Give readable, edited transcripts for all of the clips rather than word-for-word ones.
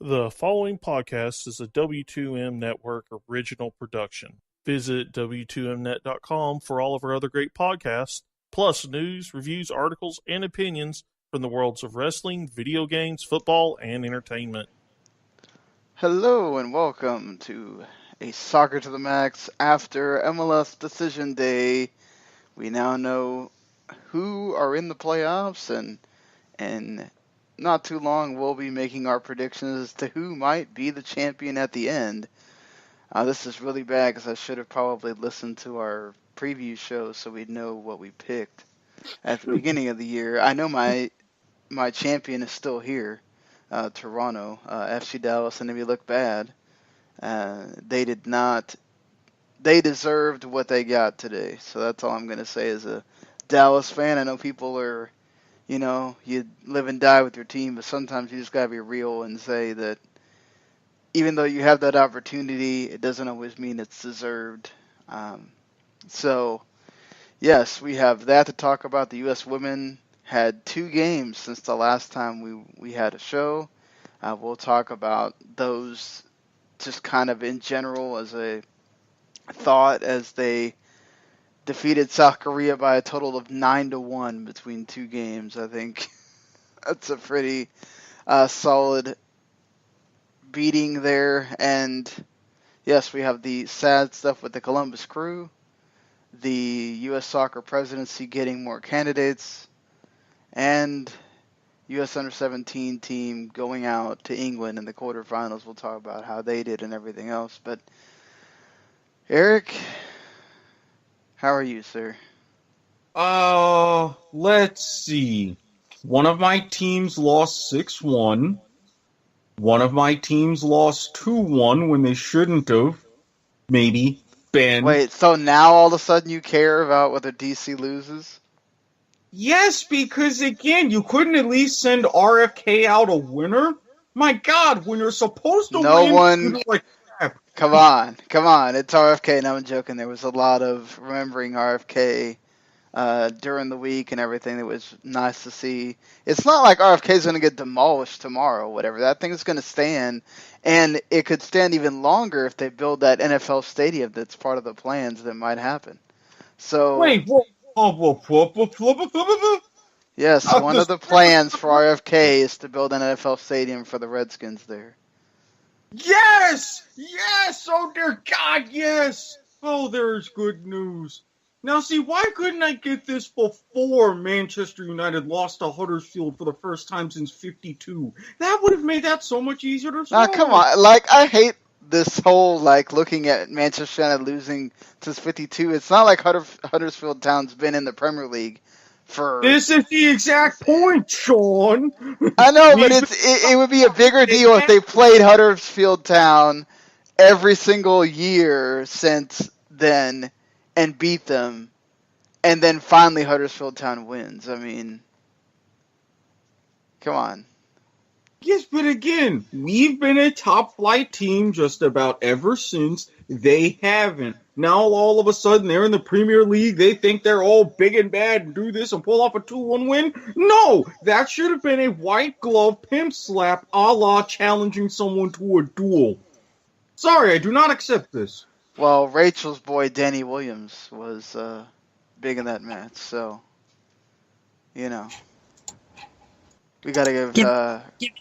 The following podcast is a W2M Network original production. Visit W2Mnet.com for all of our other great podcasts, plus news, reviews, articles, and opinions from the worlds of wrestling, video games, football, and entertainment. Hello and welcome to a Soccer to the Max after MLS Decision Day. We now know who are in the playoffs, and not too long we'll be making our predictions as to who might be the champion at the end. This is really bad because I should have probably listened to our preview show so we'd know what we picked at the beginning of the year. I know my champion is still here. Toronto, FC Dallas, and if you look bad, they did not. They deserved what they got today. So that's all I'm going to say as a Dallas fan. I know people are, you live and die with your team, but sometimes you just got to be real and say that even though you have that opportunity, it doesn't always mean it's deserved. So, yes, we have that to talk about. The U.S. women had 2 games since the last time we had a show. We'll talk about those just kind of in general as a thought as they defeated South Korea by a total of 9-1 between 2 games. I think that's a pretty solid beating there. And yes, we have the sad stuff with the Columbus Crew, the U.S. Soccer presidency getting more candidates, and U.S. Under-17 team going out to England in the quarterfinals. We'll talk about how they did and everything else. But, Erik, how are you, sir? Let's see. One of my teams lost 6-1. One of my teams lost 2-1 when they shouldn't have. Maybe. Ben. Wait, so now all of a sudden you care about whether DC loses? Yes, because again, you couldn't at least send RFK out a winner? My God, when you're supposed to win, you're like, crap. Come on. It's RFK. No, I'm joking. There was a lot of remembering RFK during the week and everything. It was nice to see. It's not like RFK is going to get demolished tomorrow or whatever. That thing is going to stand, and it could stand even longer if they build that NFL stadium that's part of the plans that might happen. So wait, yes, one of the plans for RFK is to build an NFL stadium for the Redskins there. Yes! Oh dear God, yes! Oh, there's good news. Now see, why couldn't I get this before Manchester United lost to Huddersfield for the first time since �52? That would have made that so much easier to swallow. Now, come on. I hate this whole, looking at Manchester United losing since '52. It's not like Huddersfield Town's been in the Premier League for... This is the exact point, Sean. I know, but it would be a bigger deal if they played Huddersfield Town every single year since then and beat them, and then finally Huddersfield Town wins. I mean, come on. Yes, but again, we've been a top-flight team just about ever since. They haven't. Now, all of a sudden, they're in the Premier League. They think they're all big and bad and do this and pull off a 2-1 win? No! That should have been a white glove pimp slap a la challenging someone to a duel. Sorry, I do not accept this. Well, Rachael's boy, Danny Williams, was big in that match, so, we got to give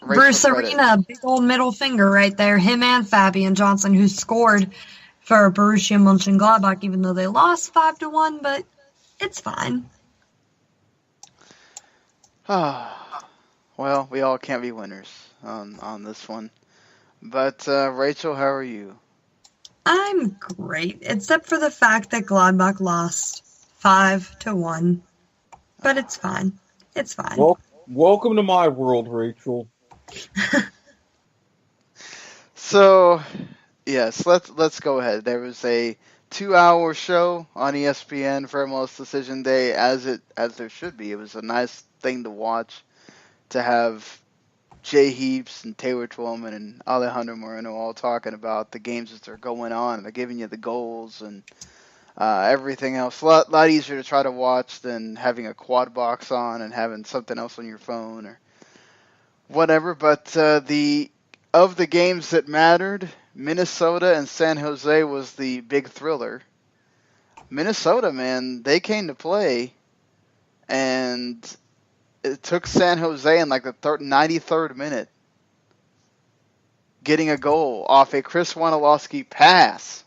Bruce Arena a big old middle finger right there. Him and Fabian Johnson, who scored for Borussia Mönchengladbach, even though they lost 5-1, but it's fine. Well, we all can't be winners on this one. But, Rachael, how are you? I'm great, except for the fact that Gladbach lost 5-1. But it's fine. It's fine. Well, welcome to my world, Rachael. So, yes, let's go ahead. There was a 2-hour show on ESPN for MLS Decision Day, as there should be. It was a nice thing to watch, to have Jay Heaps and Taylor Twellman and Alejandro Moreno all talking about the games that are going on, and they're giving you the goals and everything else. A lot easier to try to watch than having a quad box on and having something else on your phone or whatever. But the of the games that mattered, Minnesota and San Jose was the big thriller. Minnesota, man, they came to play, and it took San Jose in like the 93rd minute getting a goal off a Chris Wondolowski pass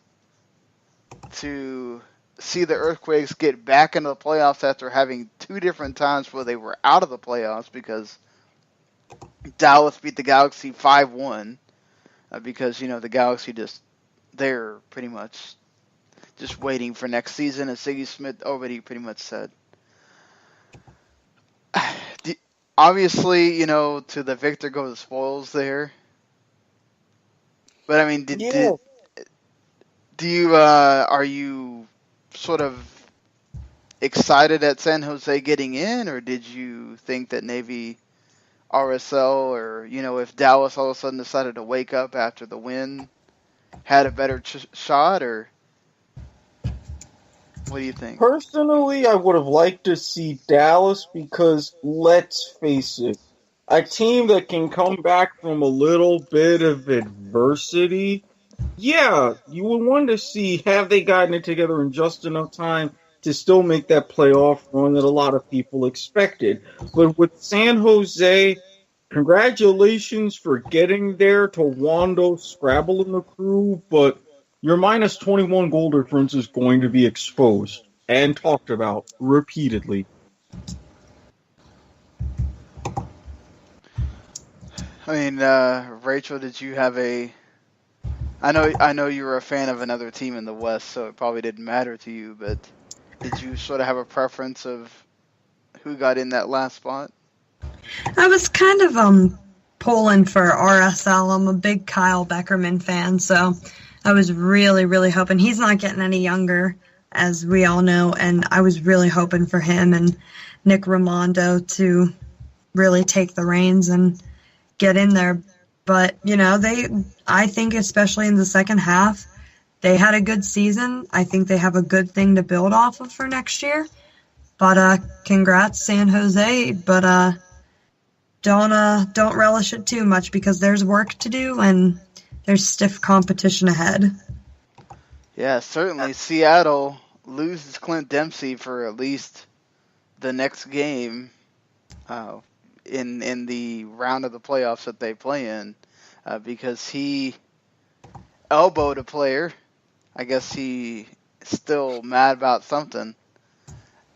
to see the Earthquakes get back into the playoffs after having two different times where they were out of the playoffs because Dallas beat the Galaxy 5-1 because, the Galaxy they're pretty much just waiting for next season, as Siggy Smith already pretty much said. Obviously, to the victor go the spoils there. But I mean, are you sort of excited at San Jose getting in, or did you think that Navy RSL, or if Dallas all of a sudden decided to wake up after the win, had a better shot, or what do you think? Personally, I would have liked to see Dallas because, let's face it, a team that can come back from a little bit of adversity, yeah, you would want to see, have they gotten it together in just enough time to still make that playoff run that a lot of people expected. But with San Jose, congratulations for getting there to Wando, Scrabble, and the crew, but your minus 21 goal difference is going to be exposed and talked about repeatedly. I mean, Rachel, did you have I know you were a fan of another team in the West, so it probably didn't matter to you, but did you sort of have a preference of who got in that last spot? I was kind of pulling for RSL. I'm a big Kyle Beckerman fan, so I was really, really hoping. He's not getting any younger, as we all know, and I was really hoping for him and Nick Raimondo to really take the reins and get in there. But, I think especially in the second half, they had a good season. I think they have a good thing to build off of for next year. But congrats, San Jose. But don't relish it too much because there's work to do and there's stiff competition ahead. Yeah, certainly. Seattle loses Clint Dempsey for at least the next game in the round of the playoffs that they play in because he elbowed a player. I guess he still mad about something.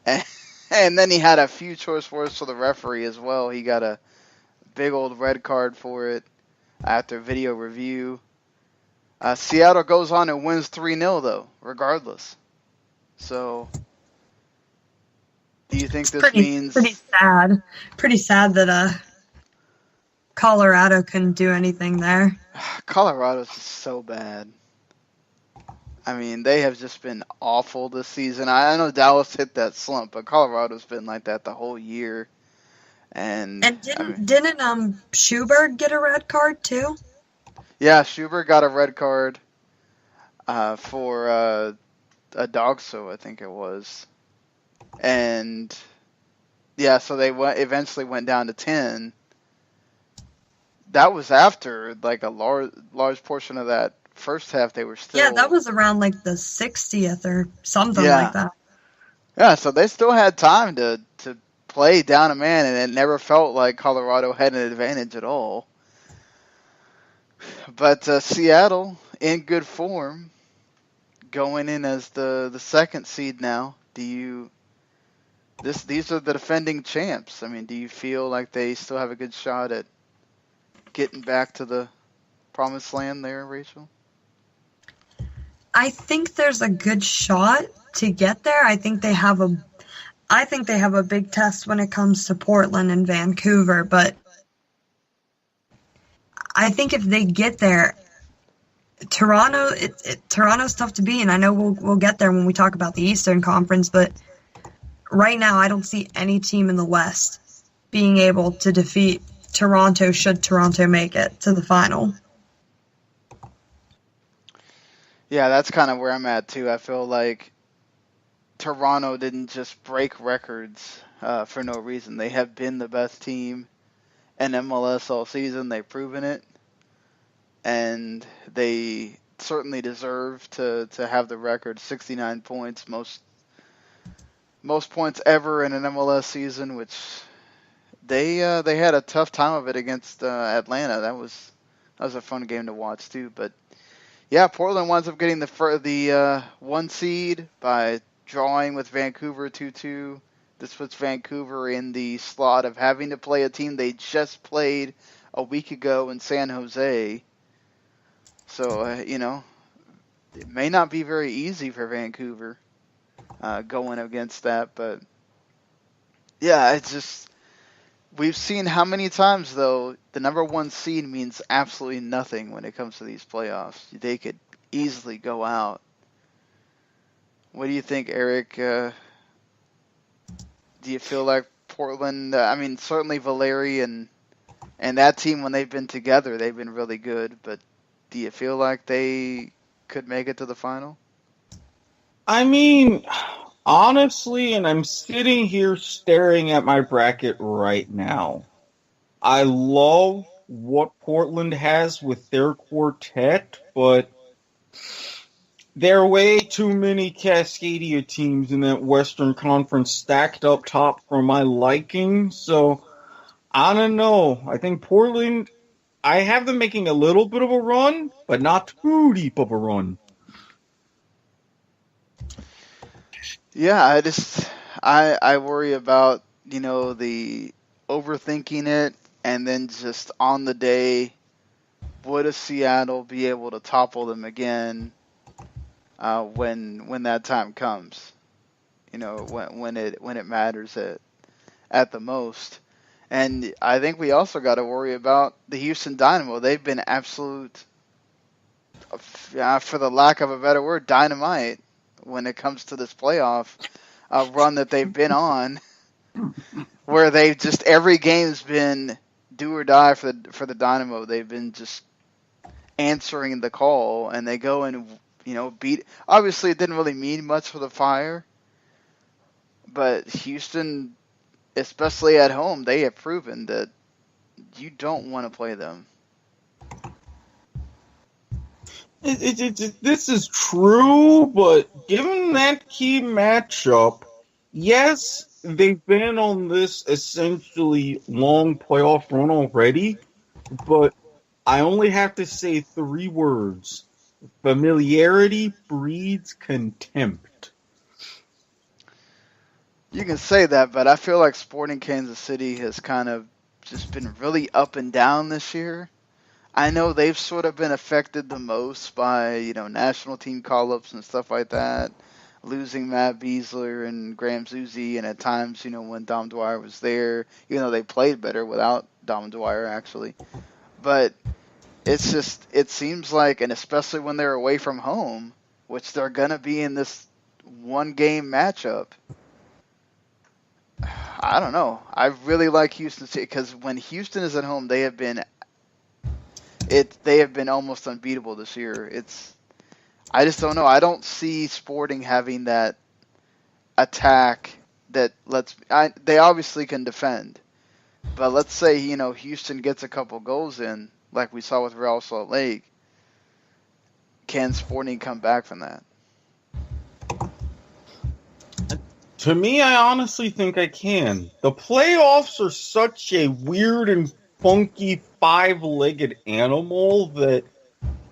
And then he had a few choice words for the referee as well. He got a big old red card for it after video review. Seattle goes on and wins 3-0 though, regardless. So, do you think this means... Pretty sad that Colorado couldn't do anything there. Colorado's just so bad. I mean, they have just been awful this season. I know Dallas hit that slump, but Colorado's been like that the whole year. And didn't Schubert get a red card too? Yeah, Schubert got a red card for a dog show, I think it was. And yeah, so they eventually went down to 10. That was after like a large portion of that first half they were still... Yeah, that was around like the 60th or something like that. Yeah, so they still had time to play down a man, and it never felt like Colorado had an advantage at all. But Seattle, in good form, going in as the second seed now. These are the defending champs. I mean, do you feel like they still have a good shot at getting back to the promised land there, Rachel? I think there's a good shot to get there. I think they have a big test when it comes to Portland and Vancouver, but I think if they get there, Toronto's tough to beat, and I know we'll get there when we talk about the Eastern Conference, but right now I don't see any team in the West being able to defeat Toronto should Toronto make it to the final. Yeah, that's kind of where I'm at too. I feel like Toronto didn't just break records for no reason. They have been the best team in MLS all season. They've proven it. and they certainly deserve to have the record 69 points, most points ever in an MLS season, which they had a tough time of it against Atlanta. That was a fun game to watch too. But yeah, Portland winds up getting the 1 seed by drawing with Vancouver 2-2. This puts Vancouver in the slot of having to play a team they just played a week ago in San Jose. So it may not be very easy for Vancouver going against that, but yeah, it's just we've seen how many times though the number 1 seed means absolutely nothing when it comes to these playoffs. They could easily go out. What do you think, Erik? Do you feel like Portland? I mean, certainly Valeri and that team when they've been together, they've been really good. But do you feel like they could make it to the final? I mean, honestly, and I'm sitting here staring at my bracket right now. I love what Portland has with their quartet, but there are way too many Cascadia teams in that Western Conference stacked up top for my liking, so I don't know. I think Portland, I have them making a little bit of a run, but not too deep of a run. Yeah, I worry about, the overthinking it, and then just on the day, would a Seattle be able to topple them again when that time comes? When it matters at the most. And I think we also got to worry about the Houston Dynamo. They've been absolute, for the lack of a better word, dynamite when it comes to this playoff run that they've been on, where they've just every game's been do or die for the Dynamo. They've been just answering the call, and they go and beat. Obviously, it didn't really mean much for the Fire, but Houston, especially at home, they have proven that you don't want to play them. This is true, but given that key matchup, yes, they've been on this essentially long playoff run already, but I only have to say 3 words. Familiarity breeds contempt. You can say that, but I feel like Sporting Kansas City has kind of just been really up and down this year. I know they've sort of been affected the most by, national team call-ups and stuff like that, losing Matt Beasler and Graham Zusi, and at times, when Dom Dwyer was there, even though they played better without Dom Dwyer, actually. But it's just, it seems like, and especially when they're away from home, which they're going to be in this one-game matchup, I don't know. I really like Houston City because when Houston is at home, they have been almost unbeatable this year. I just don't know. I don't see Sporting having that attack that they obviously can defend. But let's say, Houston gets a couple goals in, like we saw with Real Salt Lake. Can Sporting come back from that? To me, I honestly think I can. The playoffs are such a weird and funky 5-legged animal that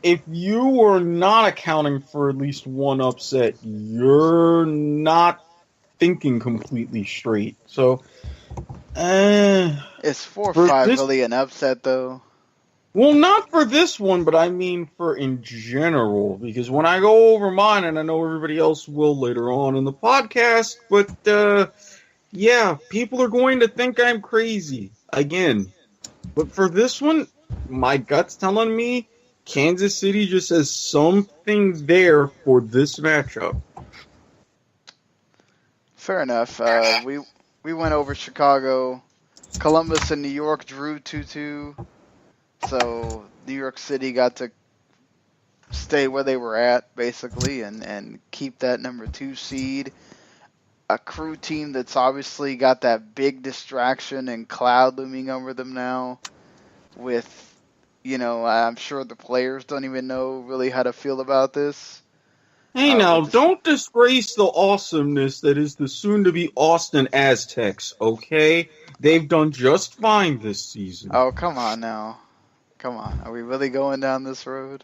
if you are not accounting for at least one upset, you're not thinking completely straight. So, is 4-5 really an upset, though? Well, not for this one, but I mean for in general, because when I go over mine, and I know everybody else will later on in the podcast, but yeah, people are going to think I'm crazy again. But for this one, my gut's telling me Kansas City just has something there for this matchup. Fair enough. We went over Chicago. Columbus and New York drew 2-2. So New York City got to stay where they were at, basically, and keep that number 2 seed. A Crew team that's obviously got that big distraction and cloud looming over them now with I'm sure the players don't even know really how to feel about this. Hey now, With this, don't disgrace the awesomeness that is the soon-to-be Austin Aztecs, okay? They've done just fine this season. oh, come on now. Come on. Are we really going down this road?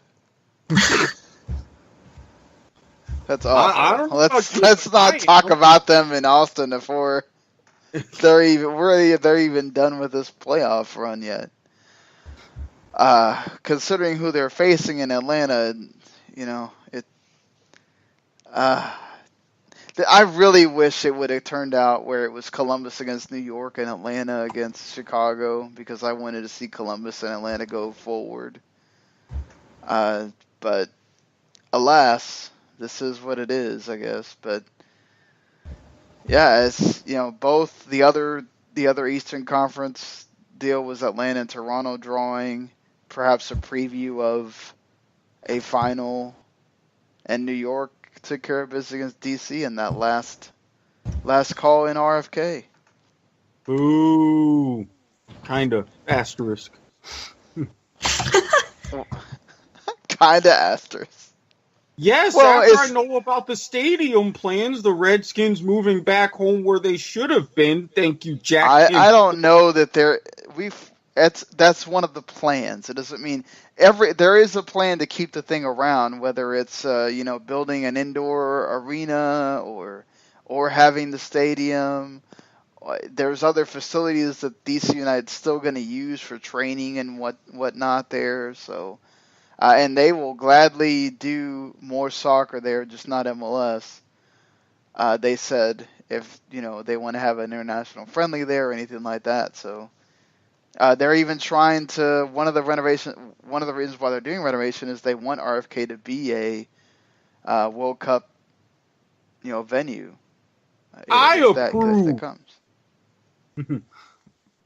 That's awful. I don't know about you, Let's but not I talk am. about them in Austin before they're even done with this playoff run yet. Considering who they're facing in Atlanta, it. I really wish it would have turned out where it was Columbus against New York and Atlanta against Chicago, because I wanted to see Columbus and Atlanta go forward. But alas, this is what it is, I guess. But yeah, it's both the other Eastern Conference deal was Atlanta and Toronto drawing, perhaps a preview of a final, and New York took care of business against DC in that last call in RFK. Ooh, kinda asterisk. Kinda asterisk. Yes, Well, after I know about the stadium plans, the Redskins moving back home where they should have been. Thank you, Jack. I don't know that that's one of the plans. It doesn't mean there is a plan to keep the thing around, whether it's building an indoor arena or having the stadium. There's other facilities that DC United's still going to use for training and whatnot there. So, and they will gladly do more soccer there, just not MLS. They said if they want to have an international friendly there or anything like that. So they're even trying to. One of the reasons why they're doing renovation is they want RFK to be a World Cup venue. I if approve. that comes.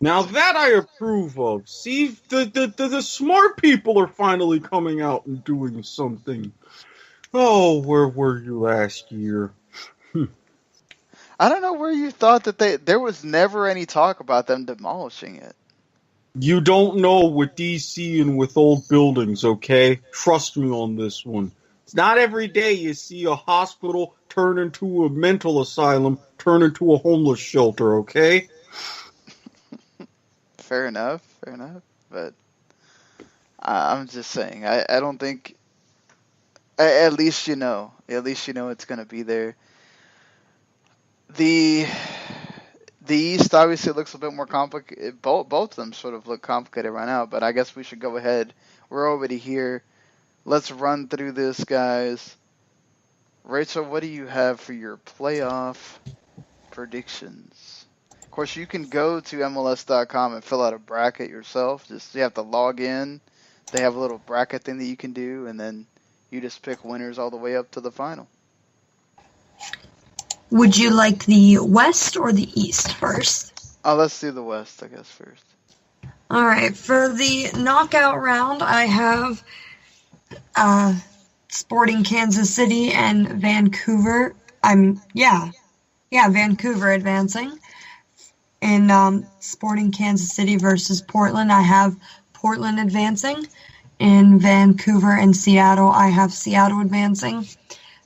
Now that I approve of. See, the smart people are finally coming out and doing something. Oh, where were you last year? I don't know where you thought that there was never any talk about them demolishing it. You don't know with DC and with old buildings, okay? Trust me on this one. It's not every day you see a hospital turn into a mental asylum, turn into a homeless shelter, okay? Fair enough. But I'm just saying, I don't think. At least you know it's going to be there. The East obviously looks a bit more complicated. Both of them sort of look complicated right now, but I guess we should go ahead. We're already here. Let's run through this, guys. Rachel, what do you have for your playoff predictions? Of course, you can go to MLS.com and fill out a bracket yourself. You have to log in. They have a little bracket thing that you can do, and then you just pick winners all the way up to the final. Would you like the West or the East first? Let's do the West, I guess, first. All right. For the knockout round, I have Sporting Kansas City and Vancouver. Vancouver advancing. In Sporting Kansas City versus Portland, I have Portland advancing. In Vancouver and Seattle, I have Seattle advancing.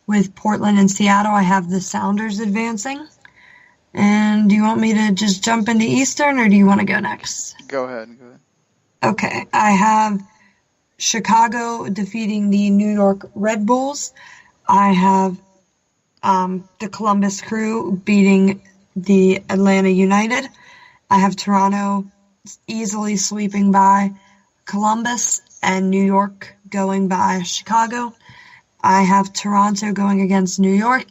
With Portland and Seattle, I have the Sounders advancing. And do you want me to just jump into Eastern, or do you want to go next? Go ahead. Okay, I have Chicago defeating the New York Red Bulls. I have the Columbus Crew beating the Atlanta United. I have Toronto easily sweeping by Columbus and New York going by Chicago. I have Toronto going against New York,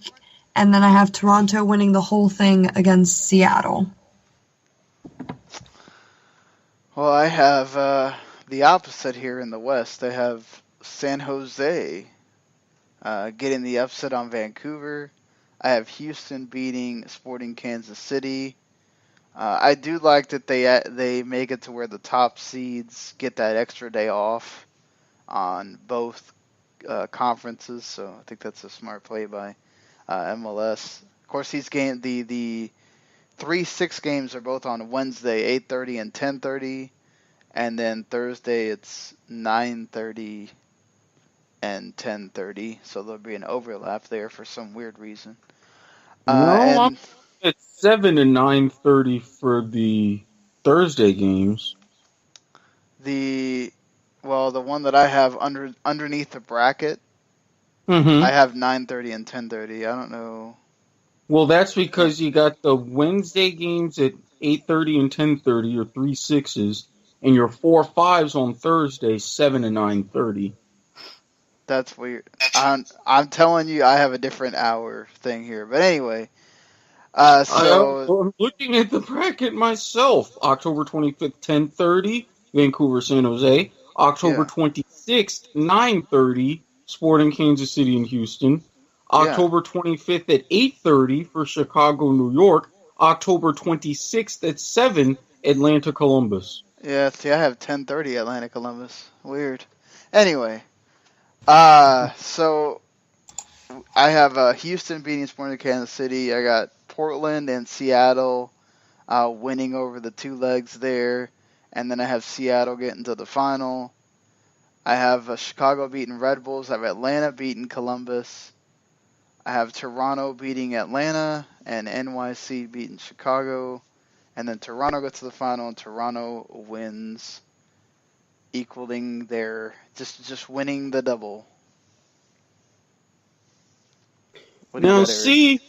and then I have Toronto winning the whole thing against Seattle. Well, I have the opposite here in the West. I have San Jose getting the upset on Vancouver. I have Houston beating Sporting Kansas City. I do like that they make it to where the top seeds get that extra day off on both conferences, so I think that's a smart play by MLS. Of course, the 3-6 games are both on Wednesday, 8:30 and 10:30, And then Thursday it's 9:30 and 10:30, so there'll be an overlap there for some weird reason. No, I'm And at 7 and 9:30 for the Thursday games. the one that I have underneath the bracket, I Mm-hmm. have 9:30 and 10:30. I don't know. Well, that's because you got the Wednesday games at 8:30 and 10:30, your 3-6s, and your 4-5s on Thursday, 7 and 9:30. That's weird. I'm telling you, I have a different hour thing here. But anyway, so I'm looking at the bracket myself. October 25th, 10:30, Vancouver, San Jose. October yeah, 26th, 9:30, Sporting Kansas City and Houston. yeah, October 25th at 8:30 for Chicago, New York. October 26th at 7, Atlanta, Columbus. yeah. See, I have 10:30 Atlanta Columbus. Weird. Anyway, so I have Houston beating Sporting Kansas City. I got Portland and Seattle winning over the two legs there, and then I have Seattle getting to the final. I have Chicago beating Red Bulls. I have Atlanta beating Columbus. I have Toronto beating Atlanta and NYC beating Chicago, and then Toronto gets to the final and Toronto wins, equaling their just winning the double. What do you Now, got, Erik? see,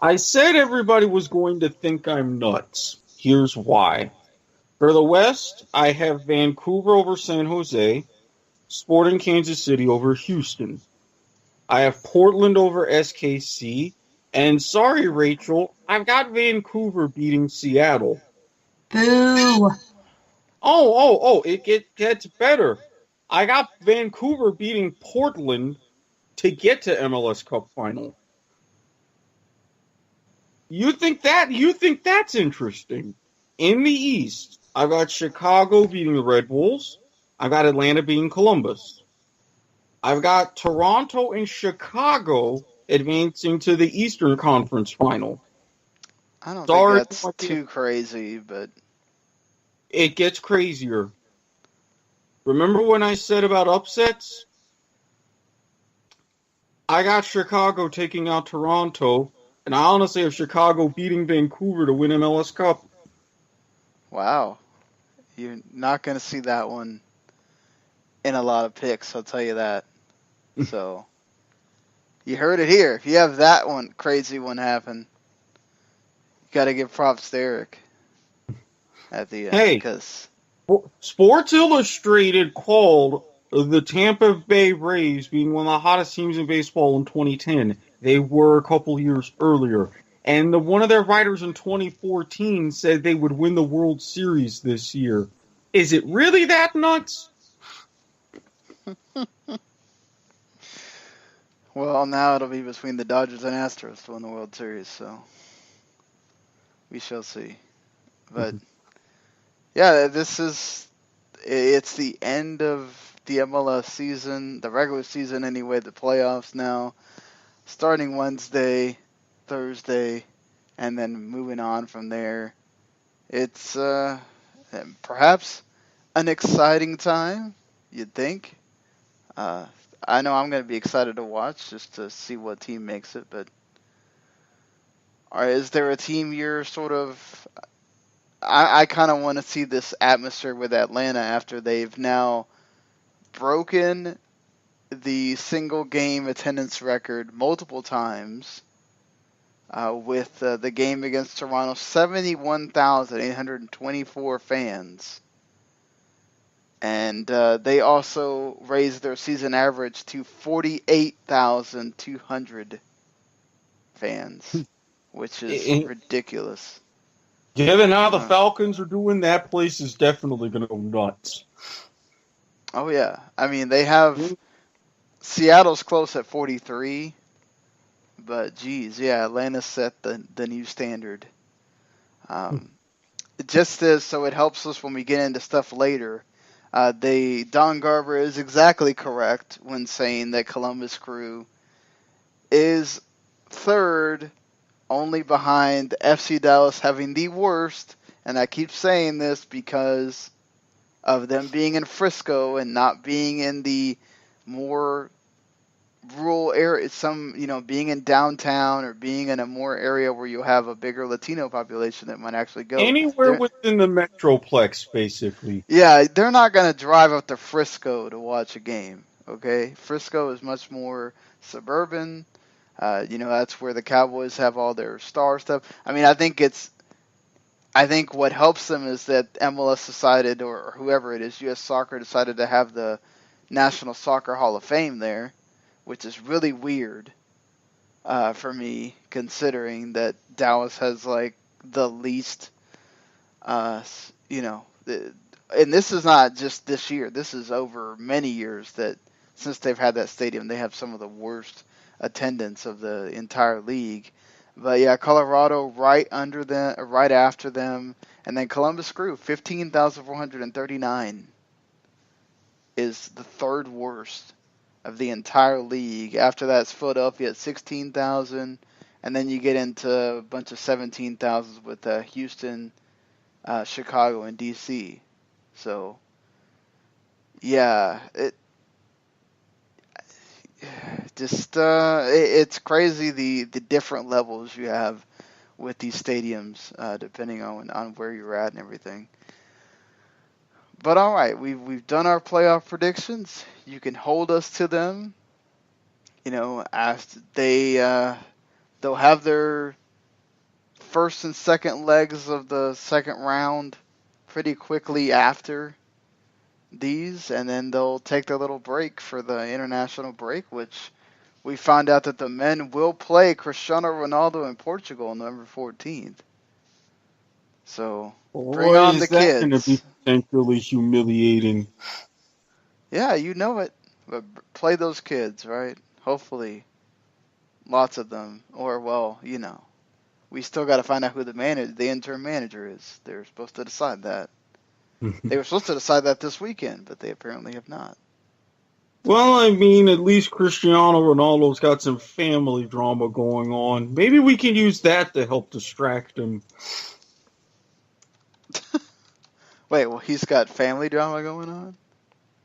I said everybody was going to think I'm nuts. Here's why. For the West, I have Vancouver over San Jose, Sporting Kansas City over Houston. I have Portland over SKC, and sorry, Rachel, I've got Vancouver beating Seattle. Boo. It gets better. I got Vancouver beating Portland to get to MLS Cup final. You think that's interesting? In the East, I've got Chicago beating the Red Bulls. I've got Atlanta beating Columbus. I've got Toronto and Chicago advancing to the Eastern Conference final. I don't think Sorry, that's too crazy, but it gets crazier. Remember when I said about upsets? I got Chicago taking out Toronto, and I honestly have Chicago beating Vancouver to win MLS Cup. wow, you're not going to see that one in a lot of picks, I'll tell you that. So, you heard it here. If you have that one crazy one happen, you got to give props to Erik at the end. Hey, Because Sports Illustrated called the Tampa Bay Rays being one of the hottest teams in baseball in 2010. They were a couple years earlier. And one of their writers in 2014 said they would win the World Series this year. Is it really that nuts? well, now it'll be between the Dodgers and Astros to win the World Series, so we shall see. But yeah, it's the end of the MLS season, the regular season anyway, the playoffs now, starting Wednesday, Thursday, and then moving on from there. It's perhaps an exciting time, you'd think. I know I'm going to be excited to watch just to see what team makes it, but is there a team you're sort of... I kind of want to see this atmosphere with Atlanta after they've now broken the single game attendance record multiple times with the game against Toronto, 71,824 fans. And they also raised their season average to 48,200 fans, which is ridiculous. Given how the Falcons are doing, that place is definitely going to go nuts. Oh, yeah. I mean, they have... Seattle's close at 43, but geez, yeah, Atlanta set the new standard. Just so it helps us when we get into stuff later, Don Garber is exactly correct when saying that Columbus Crew is third, only behind FC Dallas having the worst, and I keep saying this because of them being in Frisco and not being in the more rural area, being in downtown or being in a more area where you have a bigger Latino population that might actually go. Anywhere within the Metroplex, basically. Yeah, they're not going to drive up to Frisco to watch a game, okay? Frisco is much more suburban. That's where the Cowboys have all their star stuff. I mean, I think what helps them is that MLS decided, or whoever it is, US Soccer decided to have the National Soccer Hall of Fame there, which is really weird for me, considering that Dallas has like the least, and this is not just this year. This is over many years that since they've had that stadium, they have some of the worst attendance of the entire league. But yeah, Colorado right after them, and then Columbus Crew 15,439 is the third worst of the entire league. After that, it's Philadelphia at 16,000, and then you get into a bunch of 17,000s with Houston, Chicago, and DC. So, yeah, it's crazy the different levels you have with these stadiums, depending on where you're at and everything. But all right, we've done our playoff predictions. You can hold us to them. As they'll have their first and second legs of the second round pretty quickly after these, and then they'll take their little break for the international break, which we found out that the men will play Cristiano Ronaldo in Portugal on November 14th. So bring on the kids. That's going to be potentially humiliating. Yeah, you know it. But play those kids, right? Hopefully, lots of them. Or, well, we still got to find out who the interim manager is. They're supposed to decide that. They were supposed to decide that this weekend, but they apparently have not. Well, I mean, at least Cristiano Ronaldo's got some family drama going on. Maybe we can use that to help distract him. Wait, well, he's got family drama going on?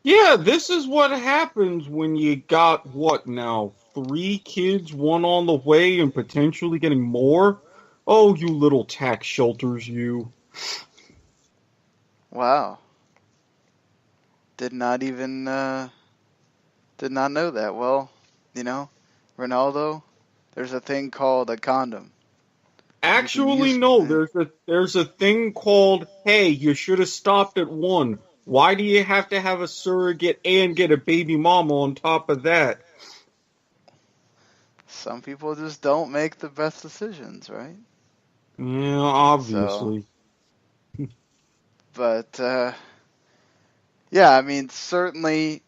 Yeah, this is what happens when you got, 3 kids, 1 on the way, and potentially getting more? Oh, you little tax shelters, you. Wow. Did not know that. Well, Ronaldo, there's a thing called a condom. Actually, no. There's a thing called, hey, you should have stopped at 1. Why do you have to have a surrogate and get a baby mama on top of that? Some people just don't make the best decisions, right? Yeah, obviously. But, yeah, I mean, certainly,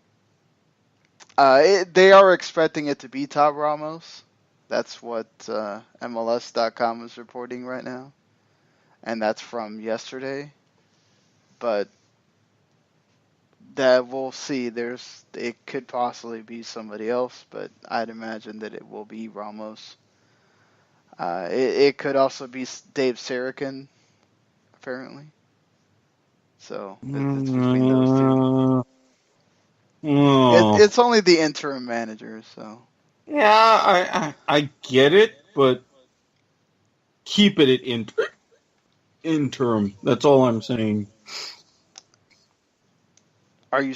they are expecting it to be Top Ramos. That's what MLS.com is reporting right now. And that's from yesterday. But that we'll see. It could possibly be somebody else, but I'd imagine that it will be Ramos. It could also be Dave Sarakin, apparently. So it's between those two. It's only the interim manager, so. Yeah, I get it, but keep it at interim. That's all I'm saying. Are you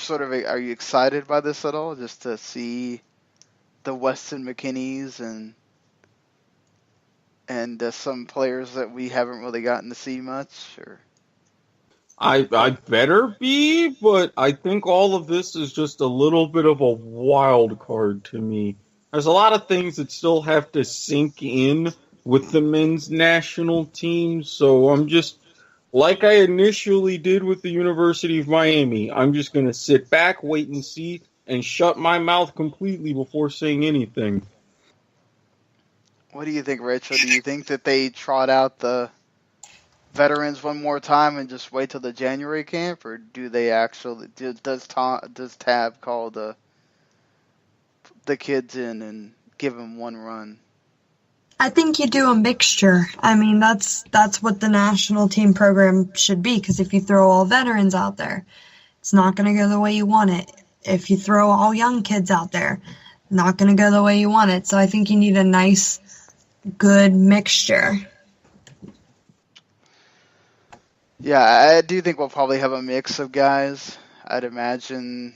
excited by this at all? Just to see the Weston McKennies and some players that we haven't really gotten to see much, or? I better be, but I think all of this is just a little bit of a wild card to me. There's a lot of things that still have to sink in with the men's national team, so I'm just, like I initially did with the University of Miami, I'm just going to sit back, wait and see, and shut my mouth completely before saying anything. What do you think, Rachel? Do you think that they trot out the veterans one more time and just wait till the January camp, or do they actually does Tab call the kids in and give them one run? I think you do a mixture. I mean, that's what the national team program should be, because if you throw all veterans out there, It's not going to go the way you want it. If you throw all young kids out there, not going to go the way you want it. So I think you need a nice, good mixture. Yeah, I do think we'll probably have a mix of guys. I'd imagine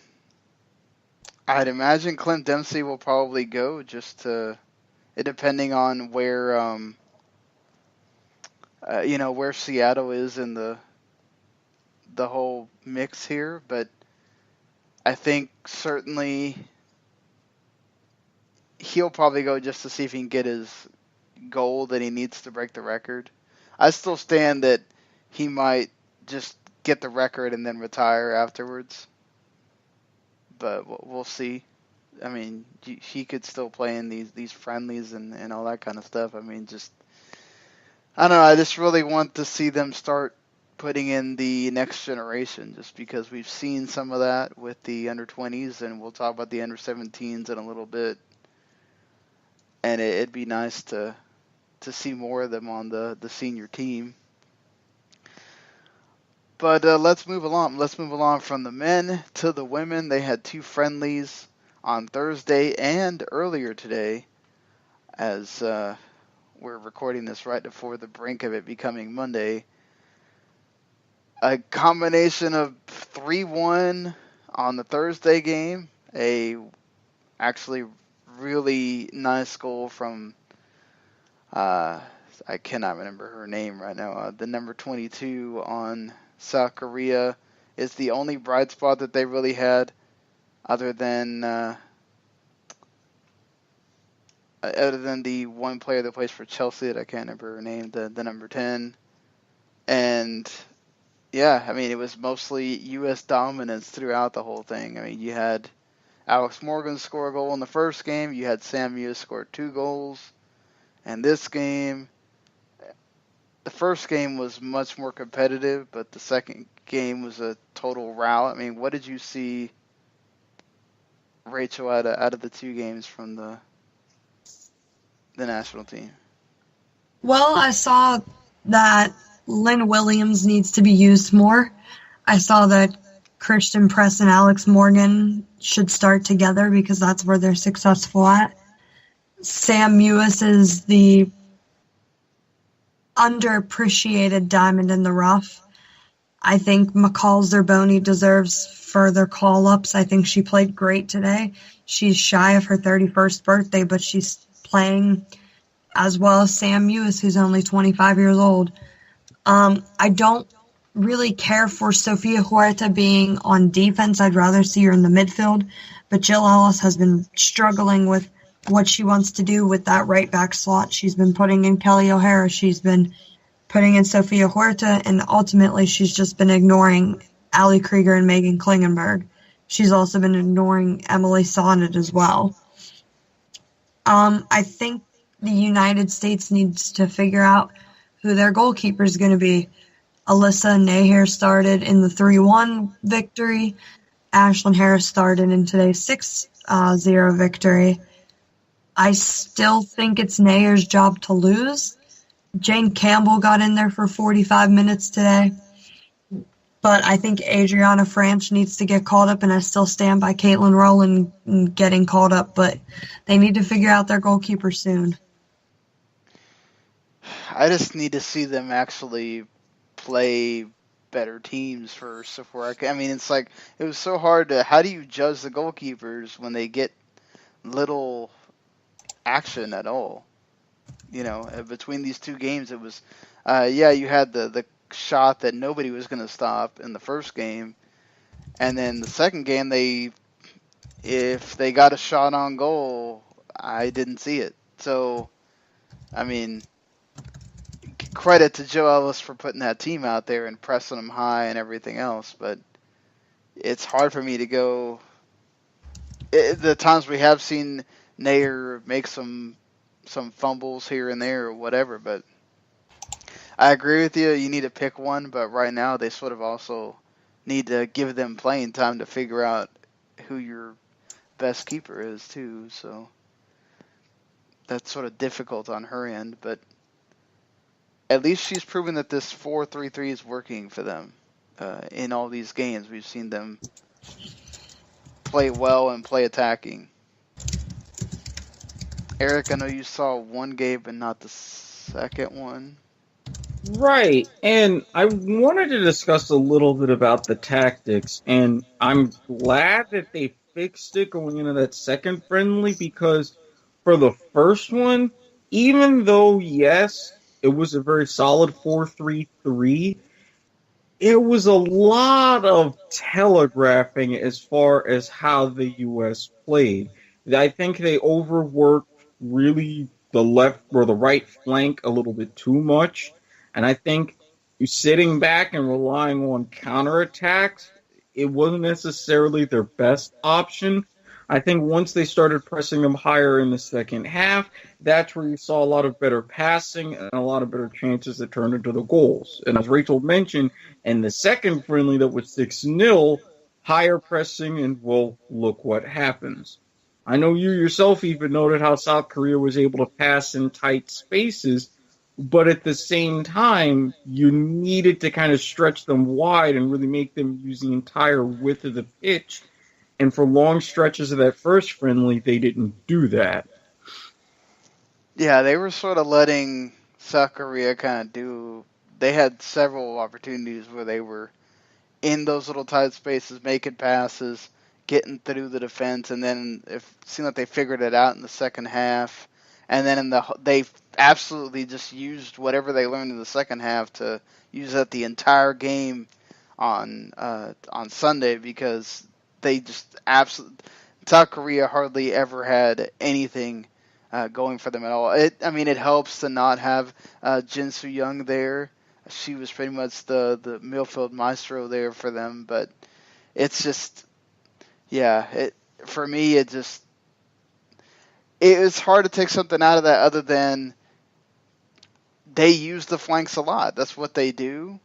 Clint Dempsey will probably go just to, depending on where where Seattle is in the whole mix here, but I think certainly he'll probably go just to see if he can get his goal that he needs to break the record. I still stand that he might just get the record and then retire afterwards, but we'll see. I mean, he could still play in these friendlies and all that kind of stuff. I mean, I don't know. I just really want to see them start putting in the next generation, just because we've seen some of that with the under-20s, and we'll talk about the under-17s in a little bit. And it'd be nice to see more of them on the senior team. But let's move along. Let's move along from the men to the women. They had 2 friendlies on Thursday and earlier today, as we're recording this right before the brink of it becoming Monday. A combination of 3-1 on the Thursday game, a actually really nice goal from I cannot remember her name right now. The number 22 on South Korea is the only bright spot that they really had, other than the one player that plays for Chelsea that I can't remember her name, the number 10. And yeah, I mean, it was mostly U.S. dominance throughout the whole thing. I mean, you had Alex Morgan score a goal in the first game. You had Sam Mewis score 2 goals. And this game, the first game was much more competitive, but the second game was a total rout. I mean, what did you see, Rachael, out of the 2 games from the national team? Well, I saw that Lynn Williams needs to be used more. I saw that Christian Press and Alex Morgan should start together because that's where they're successful at. Sam Mewis is the underappreciated diamond in the rough. I think McCall Zerboni deserves further call-ups. I think she played great today. She's shy of her 31st birthday, but she's playing as well as Sam Mewis, who's only 25 years old. I don't really care for Sofia Huerta being on defense. I'd rather see her in the midfield. But Jill Ellis has been struggling with what she wants to do with that right back slot. She's been putting in Kelly O'Hara. She's been putting in Sofia Huerta. And ultimately, she's just been ignoring Ali Krieger and Megan Klingenberg. She's also been ignoring Emily Sonnet as well. I think the United States needs to figure out who their goalkeeper is going to be. Alyssa Naher started in the 3-1 victory. Ashlyn Harris started in today's 6-0 victory. I still think it's Naher's job to lose. Jane Campbell got in there for 45 minutes today. But I think Adriana Franch needs to get called up, and I still stand by Caitlin Rowland getting called up. But they need to figure out their goalkeeper soon. I just need to see them actually play better teams first before I mean, it's like, it was so hard to, how do you judge the goalkeepers when they get little action at all? You know, between these 2 games, it was, you had the shot that nobody was going to stop in the first game, and then the second game, if they got a shot on goal, I didn't see it. So, I mean, credit to Joe Ellis for putting that team out there and pressing them high and everything else, but it's hard for me to go. The times we have seen Nair make some fumbles here and there or whatever, but I agree with you. You need to pick one, but right now they sort of also need to give them playing time to figure out who your best keeper is too. So that's sort of difficult on her end, but at least she's proven that this 4-3-3 is working for them. in all these games. We've seen them play well and play attacking. Erik, I know you saw one game but not the second one. Right, and I wanted to discuss a little bit about the tactics, and I'm glad that they fixed it going into that second friendly, because for the first one, even though, yes, it was a very solid 4-3-3, it was a lot of telegraphing as far as how the U.S. played. I think they overworked really the left or the right flank a little bit too much. And I think sitting back and relying on counterattacks, it wasn't necessarily their best option. I think once they started pressing them higher in the second half, that's where you saw a lot of better passing and a lot of better chances that turned into the goals. And as Rachael mentioned, in the second friendly that was 6-0, higher pressing, and well, look what happens. I know you yourself even noted how South Korea was able to pass in tight spaces, but at the same time, you needed to kind of stretch them wide and really make them use the entire width of the pitch. And for long stretches of that first friendly, they didn't do that. Yeah, they were sort of letting South Korea kind of do. They had several opportunities where they were in those little tight spaces, making passes, getting through the defense, and then it seemed like they figured it out in the second half. And then they absolutely just used whatever they learned in the second half to use that the entire game on Sunday, because they just absolutely, South Korea hardly ever had anything going for them at all. It helps to not have Jin Soo-young there. She was pretty much the midfield maestro there for them, but it's just, for me, it was hard to take something out of that other than they use the flanks a lot. That's what they do.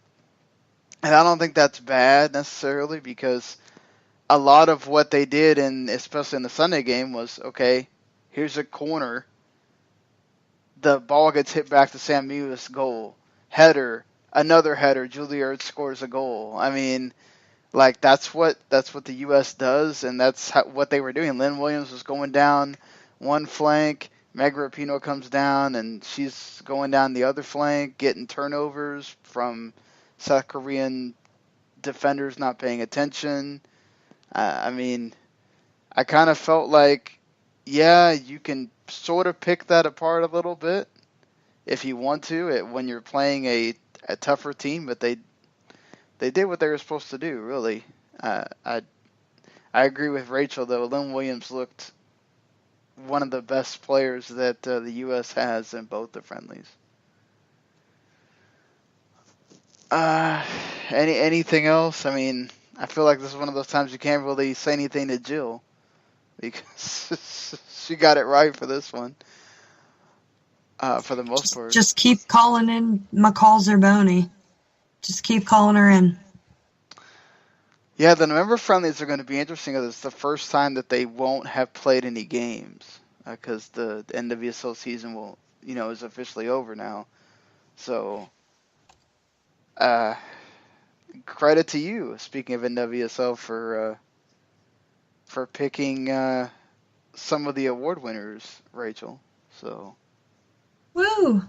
And I don't think that's bad necessarily, because a lot of what they did, and especially in the Sunday game, was, okay, here's a corner. The ball gets hit back to Sam Mewis, goal. Header, another header, Julia Ertz scores a goal. I mean, like, that's what the U.S. does, and that's what they were doing. Lynn Williams was going down one flank. Meg Rapinoe comes down, and she's going down the other flank, getting turnovers from South Korean defenders not paying attention. I kind of felt like, you can sort of pick that apart a little bit if you want to when you're playing a tougher team, but they did what they were supposed to do, really. I agree with Rachael, though. Lynn Williams looked one of the best players that the U.S. has in both the friendlies. Anything else? I feel like this is one of those times you can't really say anything to Jill, because she got it right for this one, for the most part. Just keep calling in McCall Zerboni. Just keep calling her in. Yeah, the November friendlies are going to be interesting, because it's the first time that they won't have played any games, because the NWSL season is officially over now. So, credit to you, speaking of NWSL, for picking some of the award winners, Rachael. So, woo!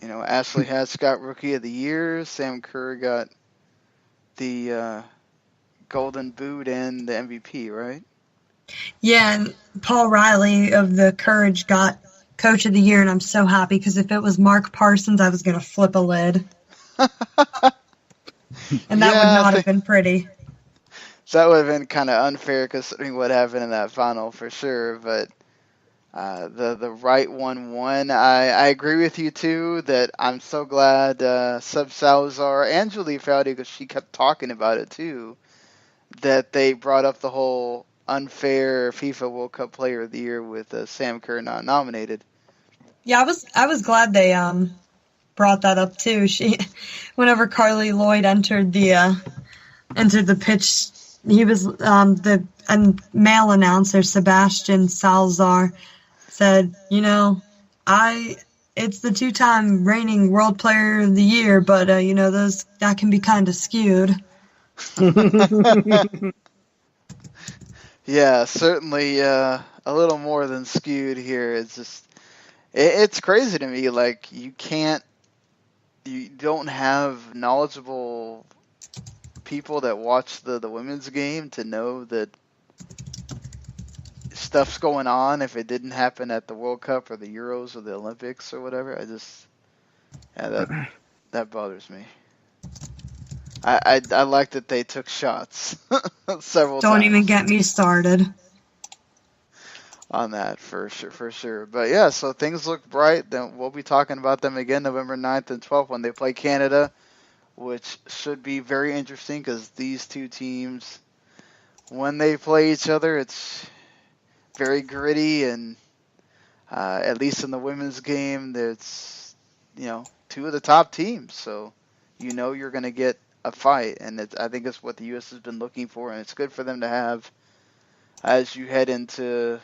Ashley Hatch got Rookie of the Year. Sam Kerr got the Golden Boot and the MVP, right? Yeah, and Paul Riley of the Courage got Coach of the Year, and I'm so happy, because if it was Mark Parsons, I was going to flip a lid. And that would not have been pretty. That would have been kind of unfair considering what happened in that final, for sure. But the right one won. I agree with you, too, that I'm so glad Seb Salazar and Julie Foudy, because she kept talking about it, too, that they brought up the whole unfair FIFA World Cup Player of the Year with Sam Kerr not nominated. Yeah, I was glad they brought that up too. Whenever Carly Lloyd entered the pitch, he was the male announcer Sebastian Salazar said, I it's the two-time reigning World Player of the Year, but that can be kind of skewed. Yeah, certainly a little more than skewed here. It's just it's crazy to me. Like you don't have knowledgeable people that watch the women's game to know that stuff's going on if it didn't happen at the World Cup or the Euros or the Olympics or whatever. That bothers me. I like that they took shots several times. Don't even get me started On that for sure. But yeah, so things look bright. Then we'll be talking about them again November 9th and 12th when they play Canada, which should be very interesting because these two teams, when they play each other, it's very gritty, and at least in the women's game, there's two of the top teams, so you're going to get a fight, and I think it's what the U.S. has been looking for, and it's good for them to have as you head into,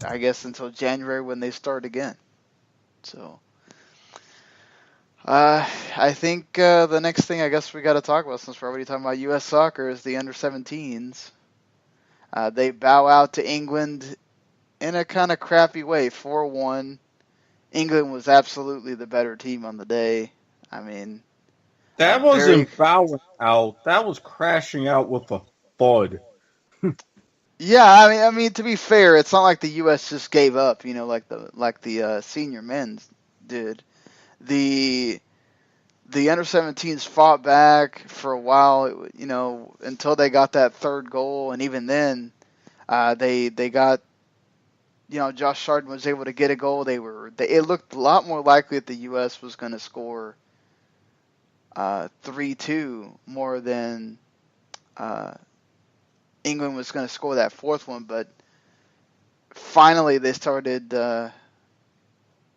I guess, until January when they start again. So I think the next thing I guess we got to talk about, since we're already talking about U.S. soccer, is the under-17s. They bow out to England in a kind of crappy way, 4-1. England was absolutely the better team on the day. I mean, That wasn't bowing out. That was crashing out with a thud. Yeah, I mean, to be fair, it's not like the U.S. just gave up, like the senior men did. The under-17s fought back for a while, until they got that third goal, and even then, they got, Josh Sargent was able to get a goal. It looked a lot more likely that the U.S. was going to score 3-2 more than England was going to score that fourth one, but finally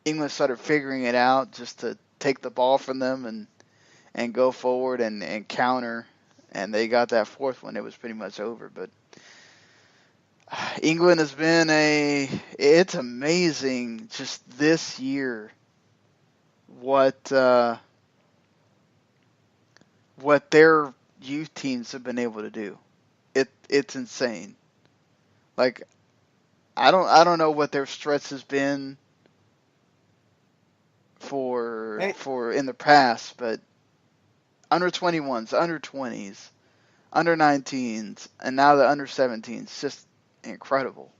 England started figuring it out just to take the ball from them and go forward and counter, and they got that fourth one. It was pretty much over, but England has been it's amazing just this year what their youth teams have been able to do. It's insane. Like I don't know what their stretch has been for in the past, but under 21s, under 20s, under 19s, and now the under 17s, just incredible.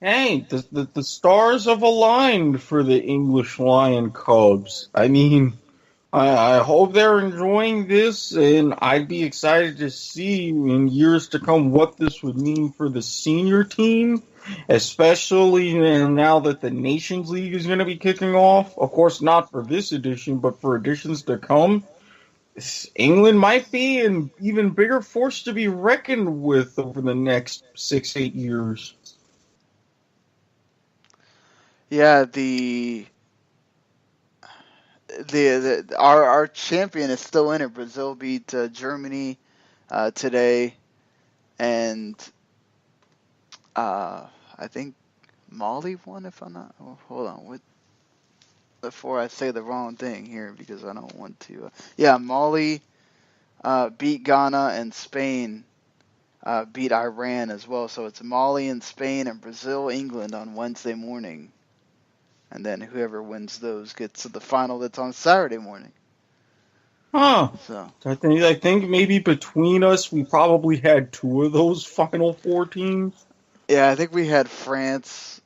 Hey, the stars have aligned for the English Lion Cubs. I mean, I hope they're enjoying this, and I'd be excited to see in years to come what this would mean for the senior team, especially now that the Nations League is going to be kicking off. Of course, not for this edition, but for editions to come. England might be an even bigger force to be reckoned with over the next 6-8 years. Yeah, our champion is still in it. Brazil beat Germany today, and I think Mali won. If I'm not, hold on, before I say the wrong thing here, because I don't want to. Yeah, Mali beat Ghana, and Spain beat Iran as well. So it's Mali and Spain and Brazil, England on Wednesday morning. And then whoever wins those gets to the final that's on Saturday morning. Huh. So I think maybe between us, we probably had two of those Final Four teams. yeah, I think we had France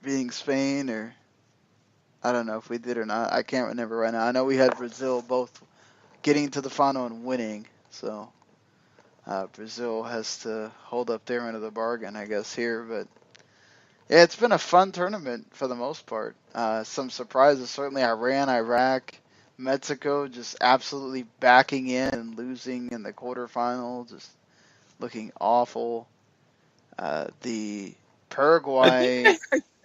beating Spain, or I don't know if we did or not. I can't remember right now. I know we had Brazil both getting to the final and winning. So Brazil has to hold up their end of the bargain, I guess, here. But yeah, it's been a fun tournament for the most part. Some surprises, certainly Iran, Iraq, Mexico just absolutely backing in and losing in the quarterfinal, just looking awful. The Paraguay.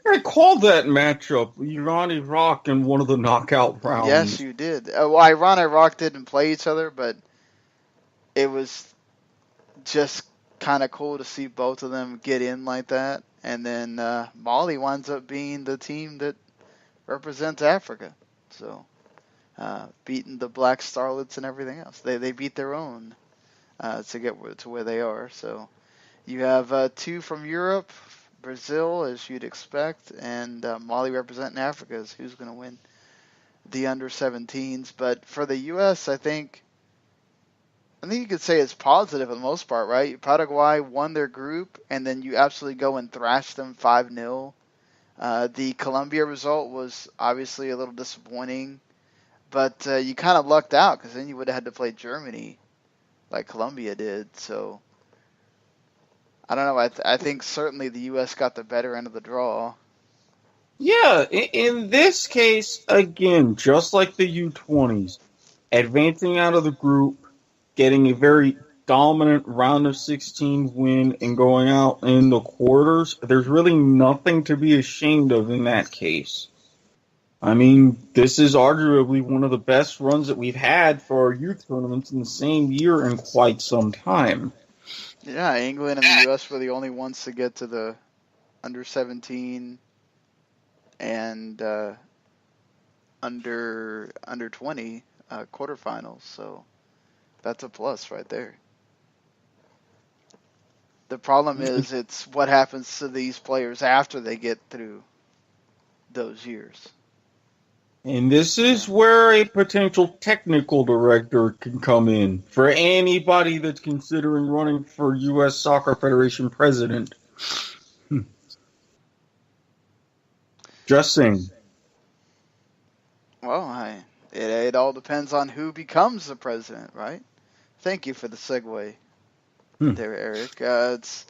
I called that matchup, Iran-Iraq, in one of the knockout rounds. Yes, you did. Well, Iran and Iraq didn't play each other, but it was just kind of cool to see both of them get in like that. And then Mali winds up being the team that represents Africa. So beating the Black Starlets and everything else. They beat their own to get to where they are. So you have 2 from Europe, Brazil, as you'd expect, and Mali representing Africa is who's going to win the under-17s. But for the U.S., I think you could say it's positive for the most part, right? Paraguay won their group, and then you absolutely go and thrash them 5-0. The Colombia result was obviously a little disappointing, but you kind of lucked out because then you would have had to play Germany like Colombia did. So I don't know. I think certainly the U.S. got the better end of the draw. Yeah, in this case, again, just like the U20s, advancing out of the group, getting a very dominant round of 16 win, and going out in the quarters, there's really nothing to be ashamed of in that case. I mean, this is arguably one of the best runs that we've had for our youth tournaments in the same year in quite some time. Yeah, England and the U.S. were the only ones to get to the under-17 and under 20 quarterfinals. So that's a plus right there. The problem is it's what happens to these players after they get through those years. And this is where a potential technical director can come in for anybody that's considering running for U.S. Soccer Federation president. Just saying. Well, it all depends on who becomes the president, right? Thank you for the segue there, Erik. It's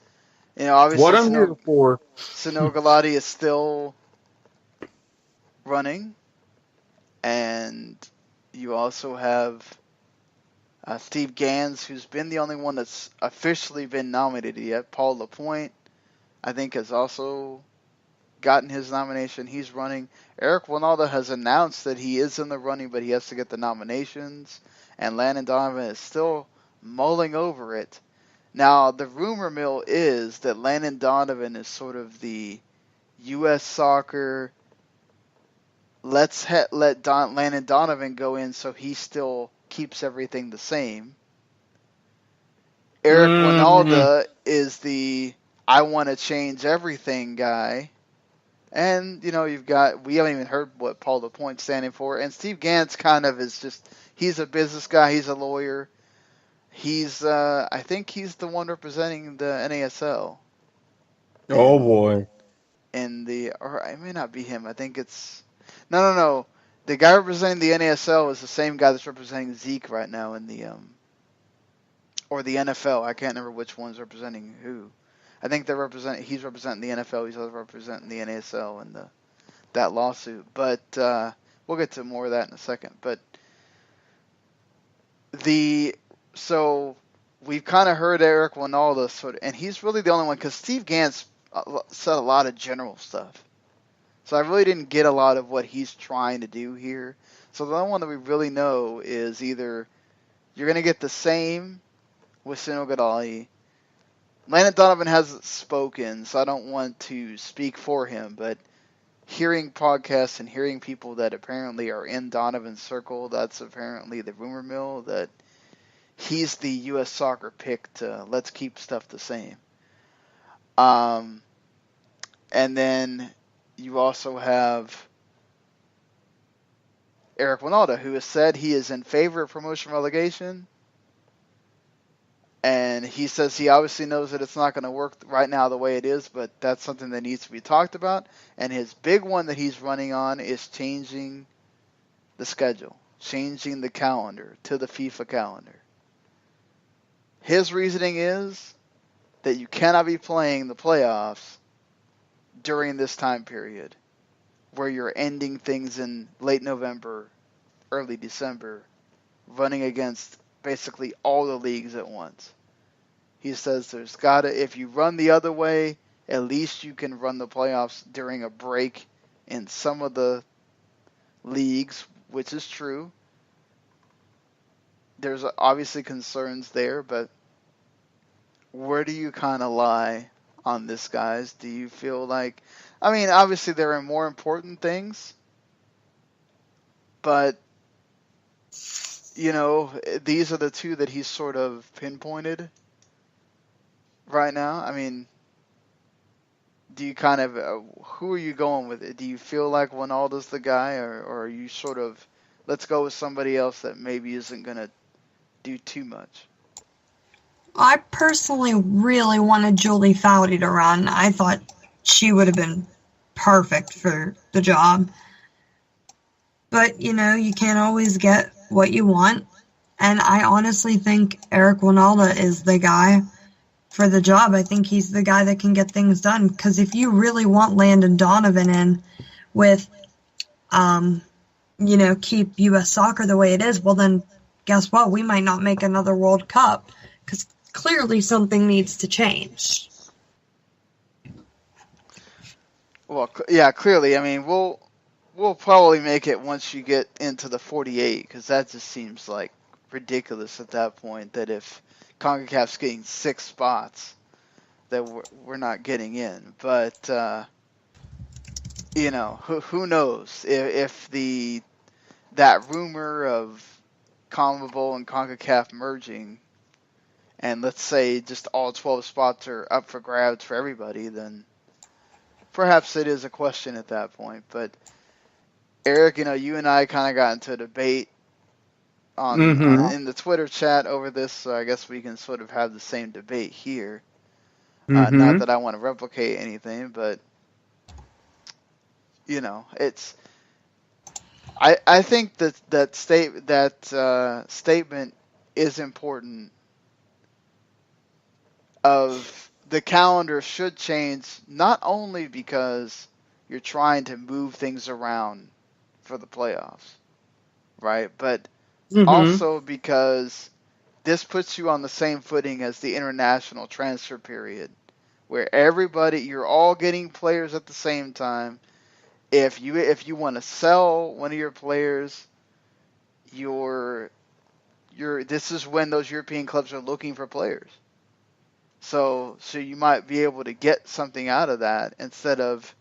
obviously what I'm here for. Sino Galati is still running, and you also have Steve Gans, who's been the only one that's officially been nominated yet. Paul Lapointe, I think, has also gotten his nomination. He's running. Erik Winalda has announced that he is in the running, but he has to get the nominations. And Landon Donovan is still mulling over it. Now, the rumor mill is that Landon Donovan is sort of the U.S. soccer, let Landon Donovan go in so he still keeps everything the same. Erik Winalda is the I want to change everything guy. And, we haven't even heard what Paul Lapointe's standing for. And Steve Gans kind of is just, he's a business guy, he's a lawyer. I think he's the one representing the NASL. Oh, boy. Or it may not be him. I think it's, no. The guy representing the NASL is the same guy that's representing Zeke right now in or the NFL. I can't remember which one's representing who. I think he's representing the NFL. He's also representing the NASL in that lawsuit. But we'll get to more of that in a second. But so we've kind of heard Erik Winalda and he's really the only one because Steve Gans said a lot of general stuff. So I really didn't get a lot of what he's trying to do here. So the only one that we really know is either you're going to get the same with Sino Gadali. Landon Donovan hasn't spoken, so I don't want to speak for him, but hearing podcasts and hearing people that apparently are in Donovan's circle, that's apparently the rumor mill, that he's the U.S. soccer pick to let's keep stuff the same. And then you also have Erik Winalda, who has said he is in favor of promotion relegation. And he says he obviously knows that it's not going to work right now the way it is, but that's something that needs to be talked about. And his big one that he's running on is changing the schedule, changing the calendar to the FIFA calendar. His reasoning is that you cannot be playing the playoffs during this time period where you're ending things in late November, early December, running against basically all the leagues at once. He says if you run the other way, at least you can run the playoffs during a break in some of the leagues, which is true. There's obviously concerns there, but where do you kind of lie on this, guys? Do you feel like, obviously there are more important things but these are the two that he's sort of pinpointed right now. I mean, do you kind of who are you going with it? Do you feel like Wijnaldum's the guy, or are you sort of let's go with somebody else that maybe isn't going to do too much? I personally really wanted Julie Foudy to run. I thought she would have been perfect for the job. But, you can't always get what you want. And I honestly think Erik Wijnaldum is the guy for the job. I think he's the guy that can get things done. Because if you really want Landon Donovan in with, keep U.S. soccer the way it is, well then, guess what? We might not make another World Cup. Because clearly something needs to change. Well, yeah, clearly. I mean, we'll probably make it once you get into the 48, because that just seems like ridiculous at that point, that if CONCACAF's getting 6 spots, that we're not getting in. But, who knows if that rumor of CONMEBOL and CONCACAF merging, and let's say just all 12 spots are up for grabs for everybody, then perhaps it is a question at that point. But Erik, you and I kind of got into a debate in the Twitter chat over this, so I guess we can sort of have the same debate here. Not that I want to replicate anything, but it's. I think that statement is important. Of the calendar should change, not only because you're trying to move things around for the playoffs, right? But also because this puts you on the same footing as the international transfer period, where you're all getting players at the same time. If you want to sell one of your players, this is when those European clubs are looking for players. So you might be able to get something out of that instead of,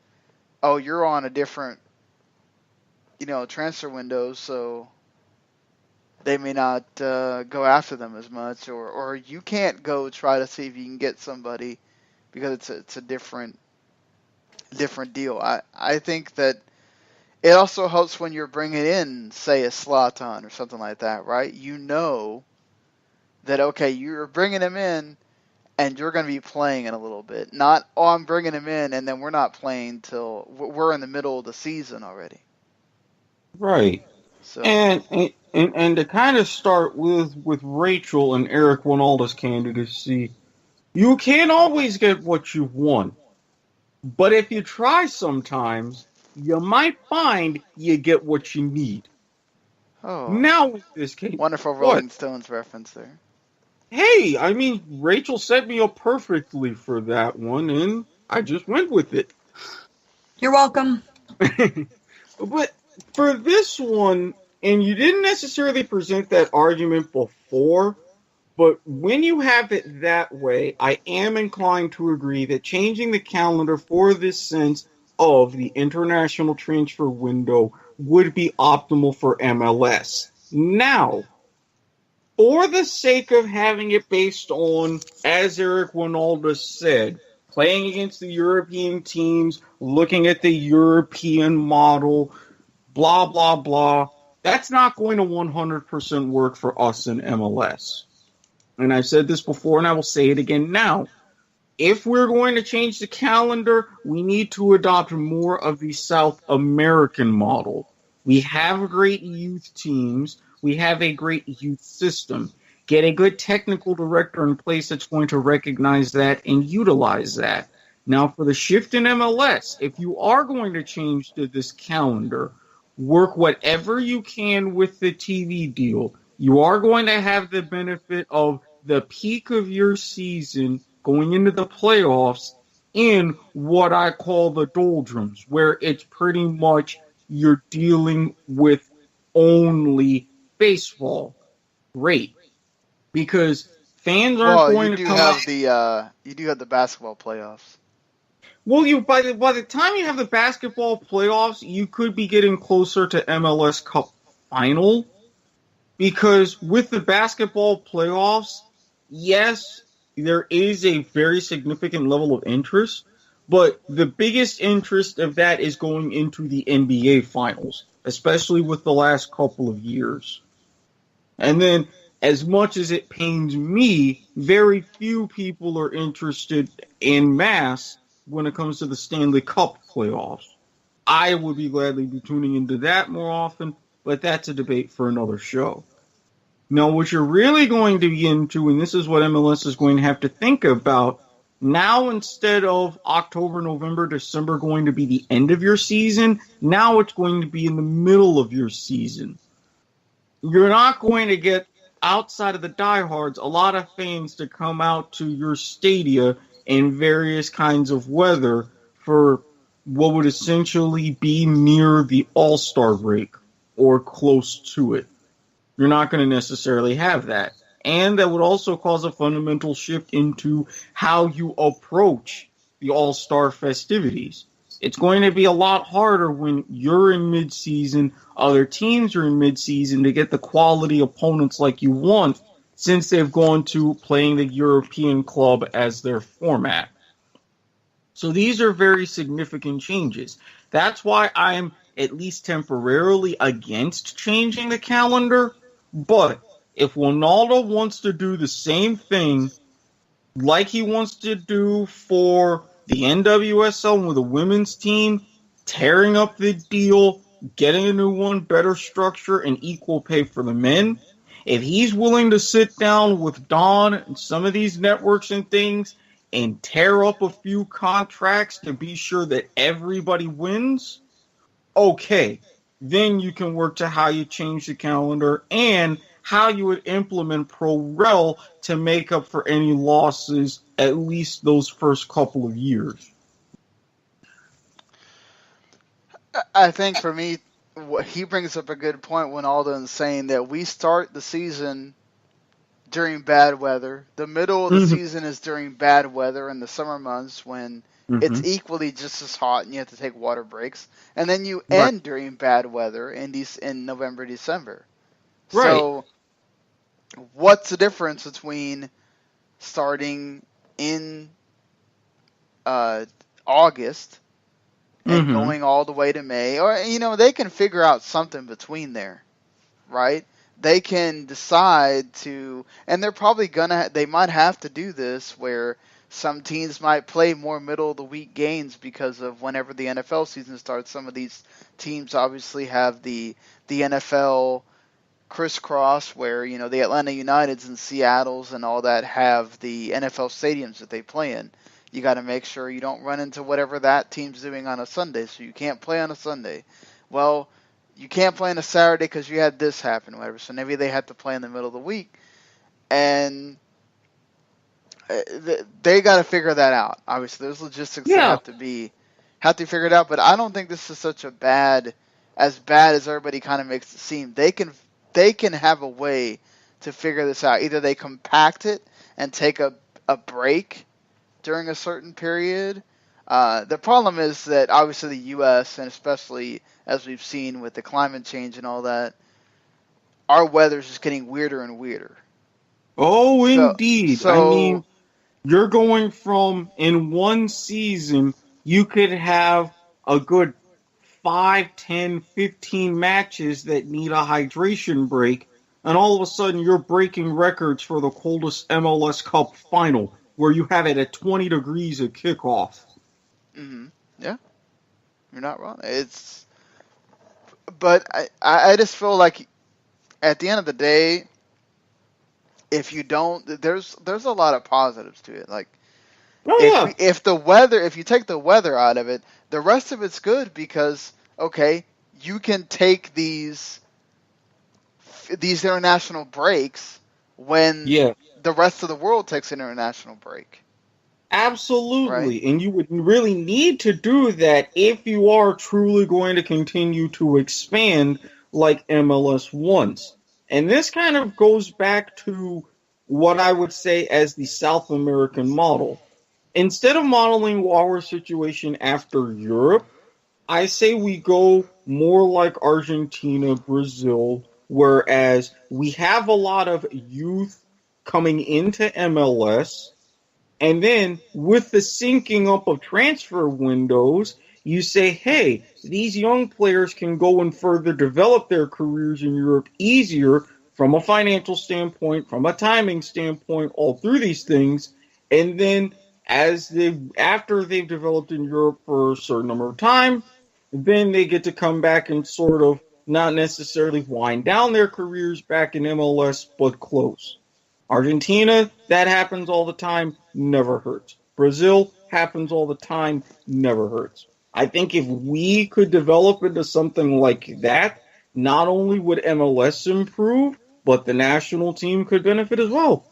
oh, you're on a different, transfer window, so they may not go after them as much, or you can't go try to see if you can get somebody because it's a different deal. I think that it also helps when you're bringing in, say, a Zlatan or something like that, right? That, okay, you're bringing him in, and you're going to be playing in a little bit. Not, oh, I'm bringing him in, and then we're not playing till we're in the middle of the season already. Right. So. And to kind of start with Rachael and Erik Wijnaldum's candidacy, you can't always get what you want. But if you try sometimes, you might find you get what you need. Oh. Now with this case, wonderful Rolling Stones reference there. Hey, I mean, Rachael set me up perfectly for that one, and I just went with it. You're welcome. But for this one, and you didn't necessarily present that argument before, but when you have it that way, I am inclined to agree that changing the calendar for this sense of the international transfer window would be optimal for MLS. Now, for the sake of having it based on, as Erik Wijnaldum said, playing against the European teams, looking at the European model, blah, blah, blah, that's not going to 100% work for us in MLS. And I've said this before, and I will say it again now. If we're going to change the calendar, we need to adopt more of the South American model. We have great youth teams. We have a great youth system. Get a good technical director in place that's going to recognize that and utilize that. Now, for the shift in MLS, if you are going to change to this calendar, work whatever you can with the TV deal. You are going to have the benefit of the peak of your season going into the playoffs in what I call the doldrums, where it's pretty much you're dealing with only baseball. Great. Because fans aren't going to come out. You do have the basketball playoffs. Well, by the time you have the basketball playoffs, you could be getting closer to MLS Cup final, because with the basketball playoffs, yes, there is a very significant level of interest, but the biggest interest of that is going into the NBA finals, especially with the last couple of years. And then, as much as it pains me, very few people are interested en masse when it comes to the Stanley Cup playoffs. I would be gladly be tuning into that more often, but that's a debate for another show. Now, what you're really going to be into, and this is what MLS is going to have to think about, now instead of October, November, December going to be the end of your season, now it's going to be in the middle of your season. You're not going to get, outside of the diehards, a lot of fans to come out to your stadia in various kinds of weather for what would essentially be near the All-Star break or close to it. You're not going to necessarily have that. And that would also cause a fundamental shift into how you approach the All-Star festivities. It's going to be a lot harder when you're in mid-season, other teams are in mid-season, to get the quality opponents like you want, since they've gone to playing the European club as their format. So these are very significant changes. That's why I'm at least temporarily against changing the calendar. But if Ronaldo wants to do the same thing like he wants to do for the NWSL with the women's team, tearing up the deal, getting a new one, better structure, and equal pay for the men, if he's willing to sit down with Don and some of these networks and things and tear up a few contracts to be sure that everybody wins, okay, then you can work to how you change the calendar and how you would implement Pro-Rel to make up for any losses, at least those first couple of years. I think for me, he brings up a good point when Alden's saying that we start the season during bad weather. The middle of the season is during bad weather in the summer months when it's equally just as hot and you have to take water breaks. And then you end during bad weather in November, December. Right. So what's the difference between starting in August and going all the way to May? Or, they can figure out something between there, right? They can decide to, and they're probably they might have to do this where some teams might play more middle of the week games because of whenever the NFL season starts. Some of these teams obviously have the NFL crisscross where, the Atlanta Uniteds and Seattles and all that have the NFL stadiums that they play in. You got to make sure you don't run into whatever that team's doing on a Sunday, so you can't play on a Sunday. Well, you can't play on a Saturday because you had this happen, whatever. So maybe they had to play in the middle of the week, and they got to figure that out. Obviously, there's logistics that have to be figured out. But I don't think this is such as bad as everybody kind of makes it seem. They can have a way to figure this out. Either they compact it and take a break during a certain period. The problem is that obviously the U.S., and especially as we've seen with the climate change and all that, our weather's just getting weirder and weirder. Oh, indeed. I mean, you're going from, in one season, you could have a good 5, 10, 15 matches that need a hydration break, and all of a sudden you're breaking records for the coldest MLS Cup final, where you have it at 20 degrees at kickoff. Yeah. You're not wrong. But I just feel like at the end of the day, if you don't, there's a lot of positives to it. Like, if you take the weather out of it, the rest of it's good because, okay, you can take these international breaks when the rest of the world takes an international break. Absolutely. Right? And you would really need to do that if you are truly going to continue to expand like MLS wants. And this kind of goes back to what I would say as the South American model. Instead of modeling our situation after Europe, I say we go more like Argentina, Brazil, whereas we have a lot of youth coming into MLS. And then with the syncing up of transfer windows, you say, hey, these young players can go and further develop their careers in Europe easier from a financial standpoint, from a timing standpoint, all through these things. And then after they've developed in Europe for a certain number of time, then they get to come back and sort of not necessarily wind down their careers back in MLS, but close. Argentina, that happens all the time, never hurts. Brazil, happens all the time, never hurts. I think if we could develop into something like that, not only would MLS improve, but the national team could benefit as well.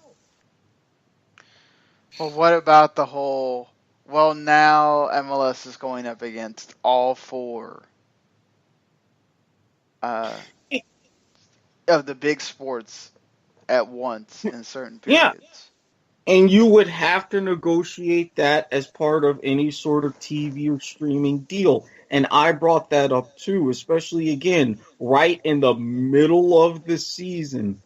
Well, what about the whole, well, now MLS is going up against all four of the big sports at once in certain periods. Yeah. And you would have to negotiate that as part of any sort of TV or streaming deal. And I brought that up too, especially again, right in the middle of the season.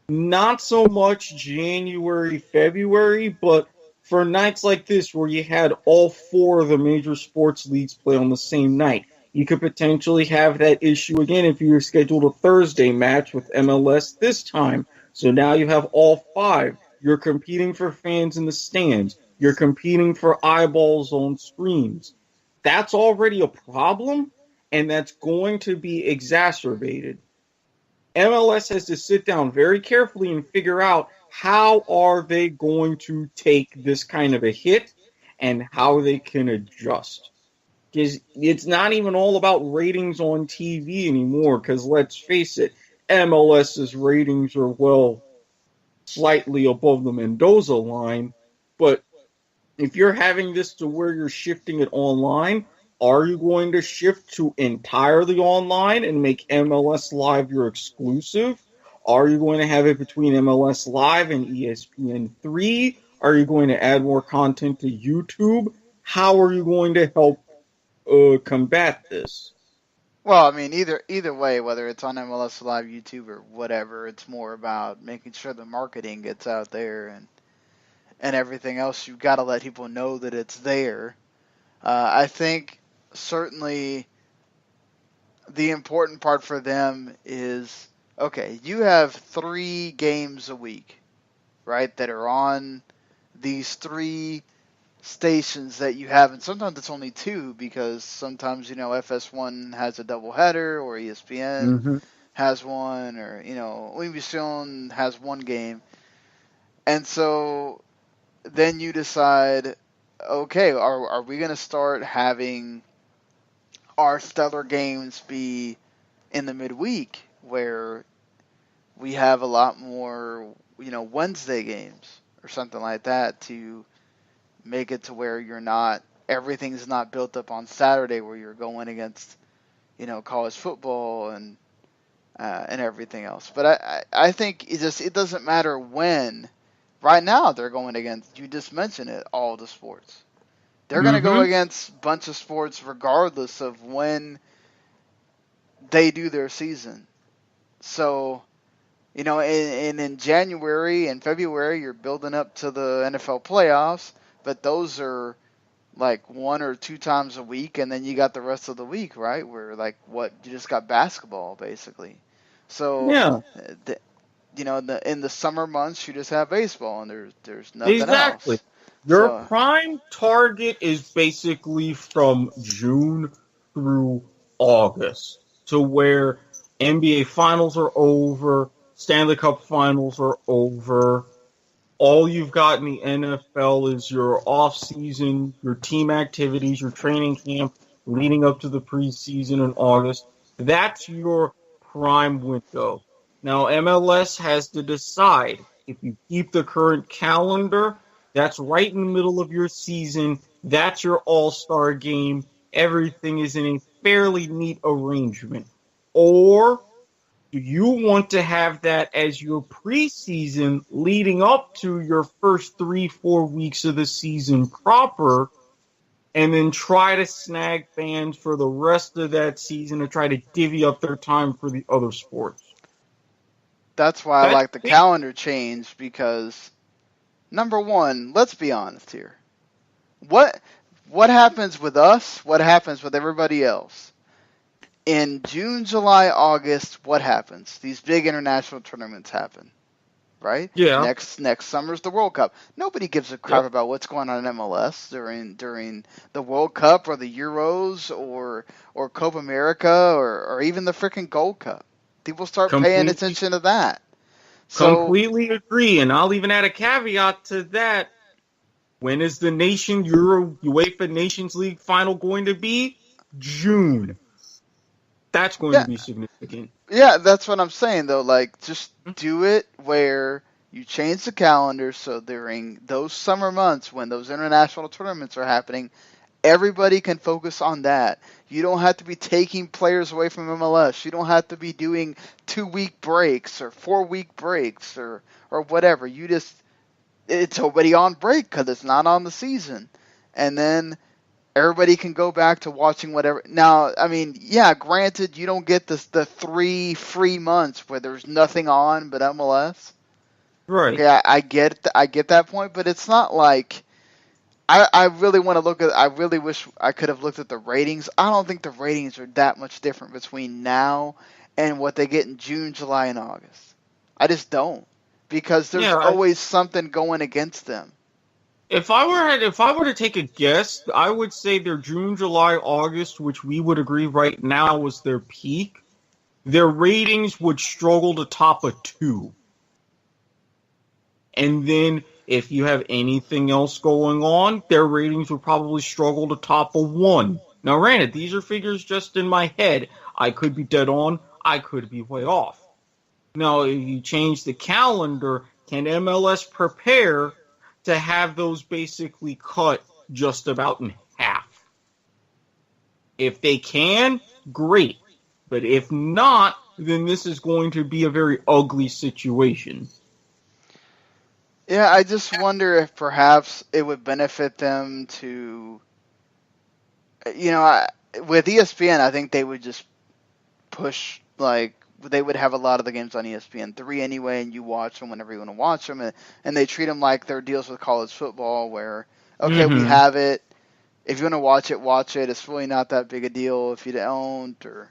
Not so much January, February, but for nights like this where you had all four of the major sports leagues play on the same night. You could potentially have that issue again if you scheduled a Thursday match with MLS this time. So now you have all five. You're competing for fans in the stands. You're competing for eyeballs on screens. That's already a problem, and that's going to be exacerbated. MLS has to sit down very carefully and figure out how are they going to take this kind of a hit and how they can adjust. Because it's not even all about ratings on TV anymore, because let's face it, MLS's ratings are, well, slightly above the Mendoza line, but if you're having this to where you're shifting it online, are you going to shift to entirely online and make MLS Live your exclusive? Are you going to have it between MLS Live and ESPN3? Are you going to add more content to YouTube? How are you going to help combat this? Well, I mean, either way, whether it's on MLS Live, YouTube, or whatever, it's more about making sure the marketing gets out there and everything else. You've got to let people know that it's there. I think certainly the important part for them is, okay, you have 3 games a week, right, that are on these 3 stations that you have, and sometimes it's only 2 because sometimes, FS1 has a doubleheader, or ESPN has one, or, Univision has one game. And so then you decide, okay, are we going to start having our stellar games be in the midweek where we have a lot more, Wednesday games or something like that to make it to where everything's not built up on Saturday where you're going against, college football and everything else. But I think it doesn't matter when. Right now they're going against, you just mentioned it, all the sports. They're going to go against a bunch of sports regardless of when they do their season. So, in January and February, you're building up to the NFL playoffs, but those are like 1 or 2 times a week, and then you got the rest of the week, right? Where you just got basketball basically. So yeah. In the summer months you just have baseball, and there's nothing exactly. else. Your prime target is basically from June through August, to where NBA finals are over, Stanley Cup finals are over. All you've got in the NFL is your off-season, your team activities, your training camp leading up to the preseason in August. That's your prime window. Now, MLS has to decide if you keep the current calendar, that's right in the middle of your season, that's your all-star game, everything is in a fairly neat arrangement. Or do you want to have that as your preseason leading up to your first 3-4 weeks of the season proper, and then try to snag fans for the rest of that season to try to divvy up their time for the other sports. That's why I That's like the calendar change because, number one, let's be honest here. What happens with us? What happens with everybody else? In June, July, August, what happens? These big international tournaments happen, right? Yeah. Next summer's the World Cup. Nobody gives a crap about what's going on in MLS during the World Cup or the Euros or Copa America or even the freaking Gold Cup. People start paying attention to that. Completely agree, and I'll even add a caveat to that. When is the UEFA Nations League final going to be? June. That's going to be significant. Yeah, that's what I'm saying though. Like, just do it where you change the calendar so during those summer months when those international tournaments are happening, everybody can focus on that. You don't have to be taking players away from MLS. You don't have to be doing 2-week breaks or 4-week breaks or whatever. It's already on break because it's not on the season. And then everybody can go back to watching whatever. Now, I mean, yeah, granted, you don't get the 3 free months where there's nothing on but MLS. Right. Okay, I get that point, but it's not like I really want to look at. I really wish I could have looked at the ratings. I don't think the ratings are that much different between now and what they get in June, July, and August. I just don't, because there's always something going against them. If I were to take a guess, I would say their June, July, August, which we would agree right now was their peak, their ratings would struggle to top a 2. And then if you have anything else going on, their ratings would probably struggle to top a 1. Now, granted, these are figures just in my head. I could be dead on. I could be way off. Now, if you change the calendar, can MLS prepare to have those basically cut just about in half? If they can, great. But if not, then this is going to be a very ugly situation. Yeah, I just wonder if perhaps it would benefit them to, with ESPN, I think they would just push, like, they would have a lot of the games on ESPN3 anyway, and you watch them whenever you want to watch them, and they treat them like their deals with college football where, okay, we have it. If you want to watch it. It's really not that big a deal if you don't, or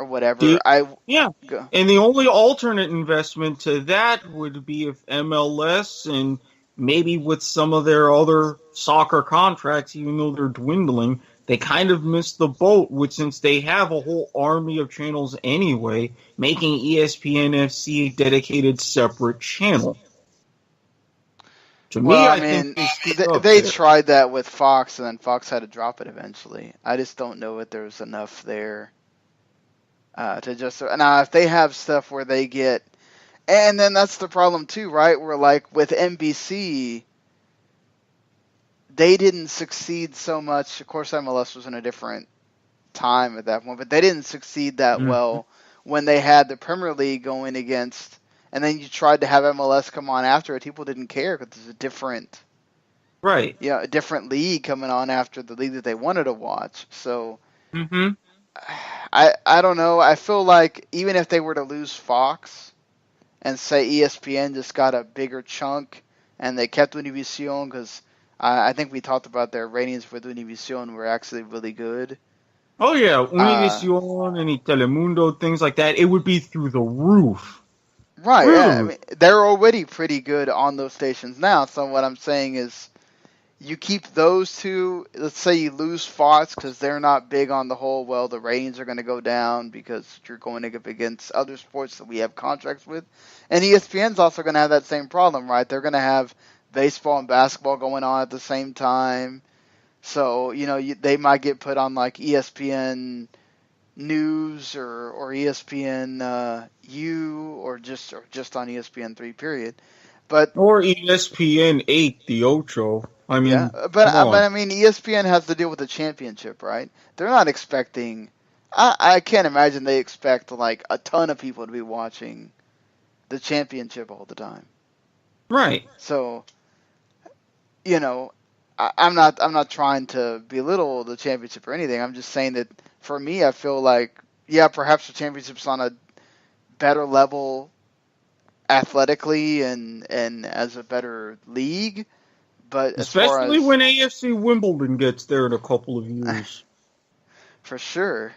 whatever. And the only alternate investment to that would be if MLS and maybe with some of their other soccer contracts, even though they're dwindling, they kind of missed the boat since they have a whole army of channels anyway, making ESPN FC a dedicated separate channel. To me, I think they tried that with Fox, and then Fox had to drop it eventually. I just don't know if there's enough there. Now, if they have stuff where they get, and then that's the problem too, right? Where like with NBC, they didn't succeed so much. Of course, MLS was in a different time at that point, but they didn't succeed that well when they had the Premier League going against, and then you tried to have MLS come on after it. People didn't care because it's a different, a different league coming on after the league that they wanted to watch. So. I don't know. I feel like even if they were to lose Fox and say ESPN just got a bigger chunk and they kept Univision, because I think we talked about their ratings with Univision were actually really good. Oh yeah, Univision and Telemundo, things like that, it would be through the roof. Right, yeah. I mean, they're already pretty good on those stations now, so what I'm saying is you keep those two. Let's say you lose Fox because they're not big on the whole, well, the ratings are going to go down because you're going up against other sports that we have contracts with. And ESPN's also going to have that same problem, right? They're going to have baseball and basketball going on at the same time. So, they might get put on like ESPN News or ESPN U or just on ESPN3, period. Or ESPN 8, the Ocho. I mean, but I mean, ESPN has to deal with the championship, right? They're not expecting. I can't imagine they expect like a ton of people to be watching the championship all the time. Right. So, I'm not trying to belittle the championship or anything. I'm just saying that for me, I feel like, yeah, perhaps the championship's on a better level athletically and as a better league, but as far Especially as when AFC Wimbledon gets there in a couple of years. for sure,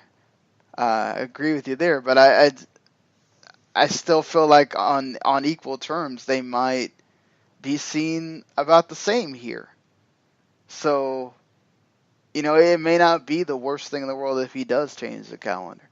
I agree with you there. But I still feel like on equal terms they might be seen about the same here. So, it may not be the worst thing in the world if he does change the calendar.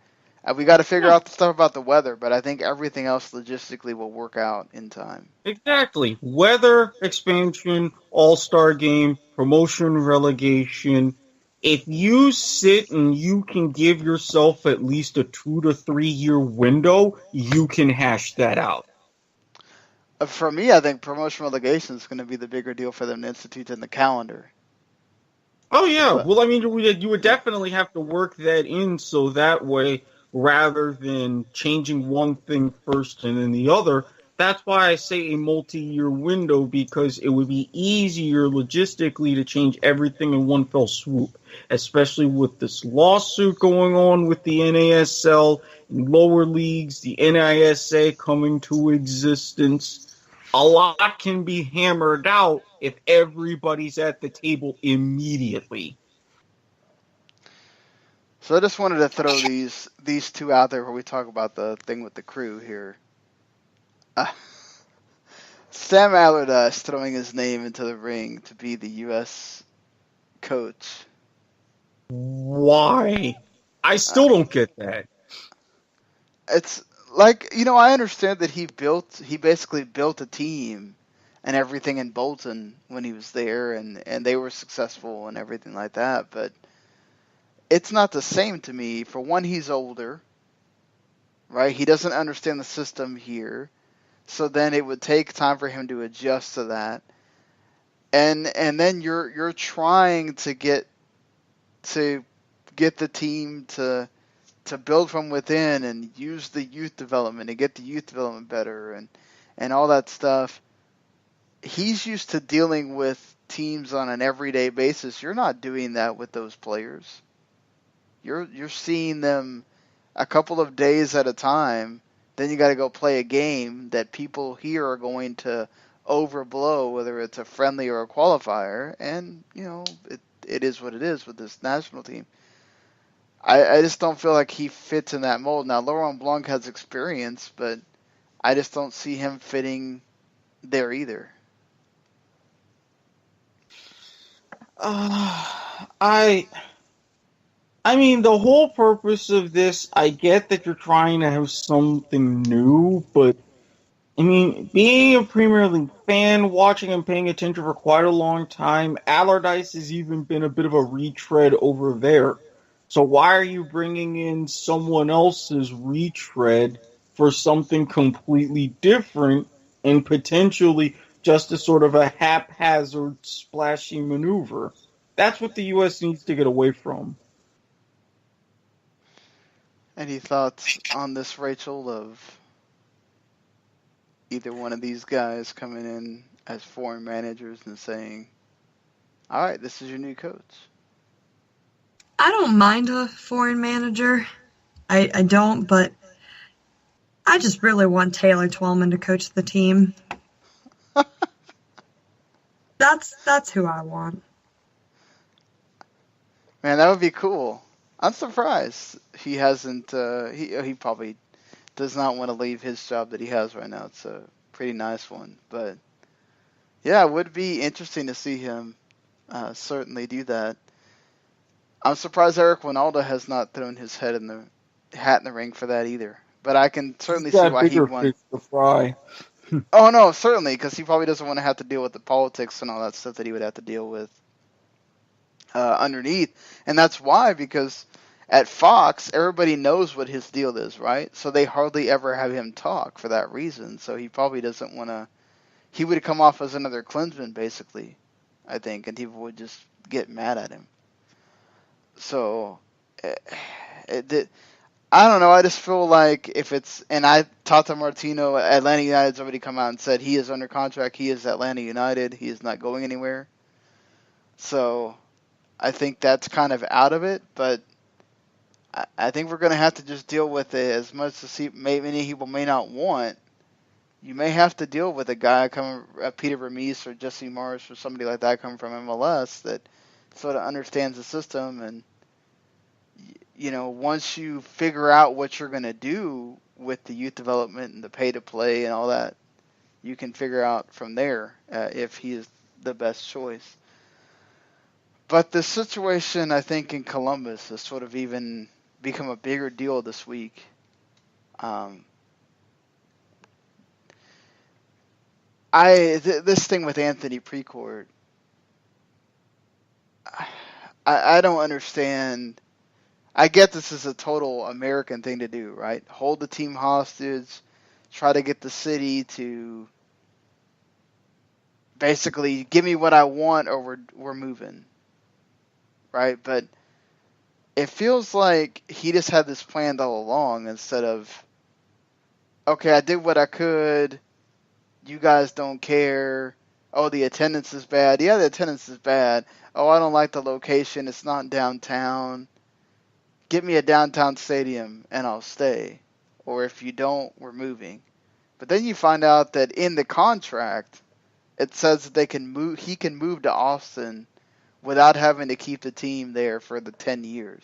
We got to figure Yeah, out the stuff about the weather, but I think everything else logistically will work out in time. exactly. Weather, expansion, all-star game, promotion, relegation. If you sit and you can give yourself at least a 2 to 3 year window, you can hash that out. For me, I think promotion relegation is going to be the bigger deal for them to institute than the calendar. Oh yeah, But well I mean you would definitely have to work that in so that way rather than changing one thing first and then the other. That's why I say a multi-year window because it would be easier logistically to change everything in one fell swoop, especially with this lawsuit going on with the NASL and lower leagues, the NISA coming to existence. A lot can be hammered out if everybody's at the table immediately. so I just wanted to throw these two out there where we talk about the thing with the crew here. Uh, Sam Allardyce throwing his name into the ring to be the U.S. coach. Why? I Uh, still don't get that. it's like, I understand that he basically built a team and everything in Bolton when he was there, and they were successful and everything like that, but it's not the same to me. For one, he's older, right? He doesn't understand the system here, so then it would take time for him to adjust to that, and then you're trying to get the team to build from within and use the youth development and get the youth development better and all that stuff. He's used to dealing with teams on an everyday basis. You're not doing that with those players. You're seeing them a couple of days at a time. Then you got to go play a game that people here are going to overblow, whether it's a friendly or a qualifier. And it is what it is with this national team. I just don't feel like he fits in that mold. Now, Laurent Blanc has experience, but I just don't see him fitting there either. I mean, the whole purpose of this, I get that you're trying to have something new, but I mean, being a Premier League fan, watching and paying attention for quite a long time, Allardyce has even been a bit of a retread over there. So why are you bringing in someone else's retread for something completely different and potentially just a sort of a haphazard, splashy maneuver? That's what the U.S. needs to get away from. Any thoughts on this, Rachel, of either one of these guys coming in as foreign managers and saying, all right, this is your new coach? I don't mind a foreign manager. I don't, but I just really want Taylor Twellman to coach the team. That's who I want. Man, that would be cool. I'm surprised he hasn't. He probably does not want to leave his job that he has right now. It's a pretty nice one, but yeah, it would be interesting to see him certainly do that. I'm surprised Eric Winalda has not thrown his hat in the ring for that either. But I can certainly He's see got why he'd bigger want. fish to fry. Oh no, certainly, because he probably doesn't want to have to deal with the politics and all that stuff that he would have to deal with underneath, and that's why, because at Fox everybody knows what his deal is, right? So they hardly ever have him talk for that reason. So he probably doesn't want to. He would come off as another Klinsman, basically, I think, and people would just get mad at him. So, I don't know. I just feel like if it's, and Tata Martino, Atlanta United's already come out and said he is under contract. He is Atlanta United. He is not going anywhere. So I think that's kind of out of it, but I think we're going to have to just deal with it as much as many people may not want. You may have to deal with a guy coming, Peter Vermees or Jesse Marsh or somebody like that coming from MLS that sort of understands the system. And, once you figure out what you're going to do with the youth development and the pay to play and all that, you can figure out from there if he is the best choice. But the situation, I think, in Columbus has sort of even become a bigger deal this week. This thing with Anthony Precourt, I don't understand. I get this is a total American thing to do, right? Hold the team hostage, try to get the city to basically give me what I want or we're moving, right? But it feels like he just had this planned all along instead of, okay, I did what I could. You guys don't care. Oh, the attendance is bad. Yeah, the attendance is bad. Oh, I don't like the location. It's not downtown. Get me a downtown stadium and I'll stay. Or if you don't, we're moving. But then you find out that in the contract, it says that he can move to Austin without having to keep the team there for the 10 years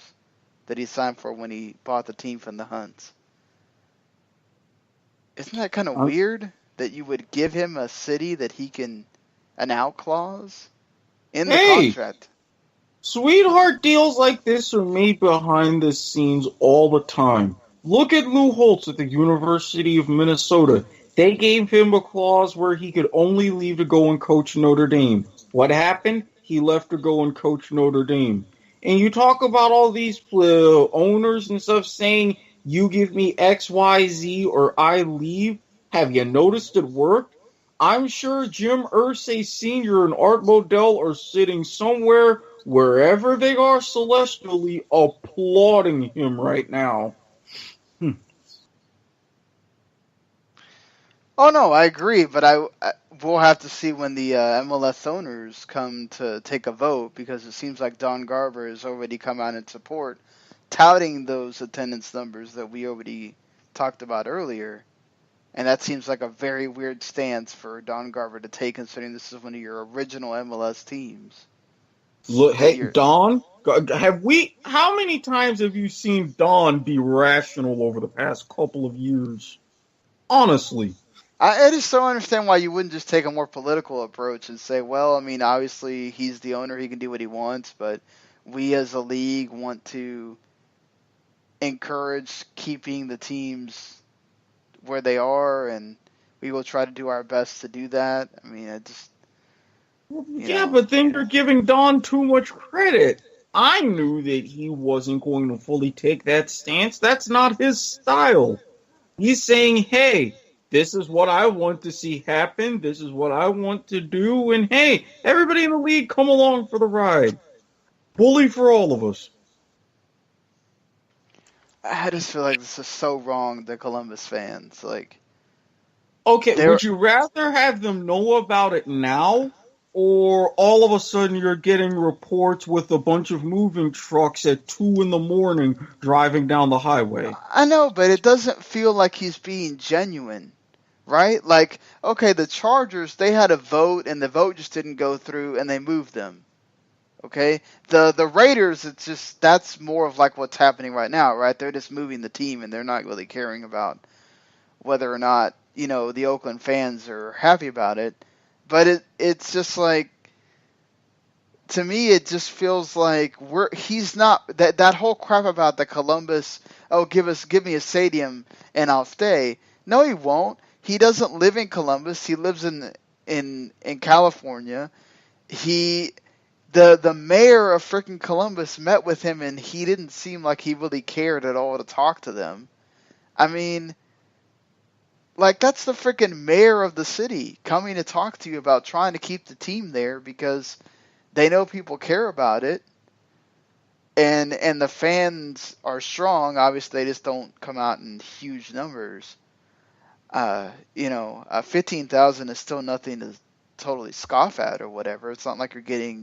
that he signed for when he bought the team from the Hunts. Isn't that kind of weird that you would give him a city that he can, an out clause in the contract? Sweetheart deals like this are made behind the scenes all the time. Look at Lou Holtz at the University of Minnesota. They gave him a clause where he could only leave to go and coach Notre Dame. What happened? He left to go and coach Notre Dame. And you talk about all these owners and stuff saying, you give me X, Y, Z, or I leave. Have you noticed it worked? I'm sure Jim Irsay Sr. and Art Modell are sitting somewhere, wherever they are celestially, applauding him right now. Oh, no, I agree, but we'll have to see when the MLS owners come to take a vote, because it seems like Don Garber has already come out in support, touting those attendance numbers that we already talked about earlier. And that seems like a very weird stance for Don Garber to take, considering this is one of your original MLS teams. Look, hey, Don, how many times have you seen Don be rational over the past couple of years? Honestly. I just don't understand why you wouldn't just take a more political approach and say, well, I mean, obviously he's the owner, he can do what he wants, but we as a league want to encourage keeping the teams where they are, and we will try to do our best to do that. I mean, but then you're giving Don too much credit. I knew that he wasn't going to fully take that stance. That's not his style. He's saying, hey, this is what I want to see happen. This is what I want to do. And hey, everybody in the league, come along for the ride. Bully for all of us. I just feel like this is so wrong, the Columbus fans. Okay, would you rather have them know about it now, or all of a sudden you're getting reports with a bunch of moving trucks at 2 a.m. driving down the highway? I know, but it doesn't feel like he's being genuine, right? Okay, the Chargers, they had a vote, and the vote just didn't go through, and they moved them. Okay? The Raiders, that's more of like what's happening right now, right? They're just moving the team, and they're not really caring about whether or not, the Oakland fans are happy about it. But it's just like, to me, it just feels like he's not, that whole crap about the Columbus, oh, give me a stadium and I'll stay. No, he won't. He doesn't live in Columbus. He lives in California. The mayor of freaking Columbus met with him, and he didn't seem like he really cared at all to talk to them. I mean, that's the freaking mayor of the city coming to talk to you about trying to keep the team there because they know people care about it, and the fans are strong. Obviously, they just don't come out in huge numbers. 15,000 is still nothing to totally scoff at or whatever. It's not like you're getting,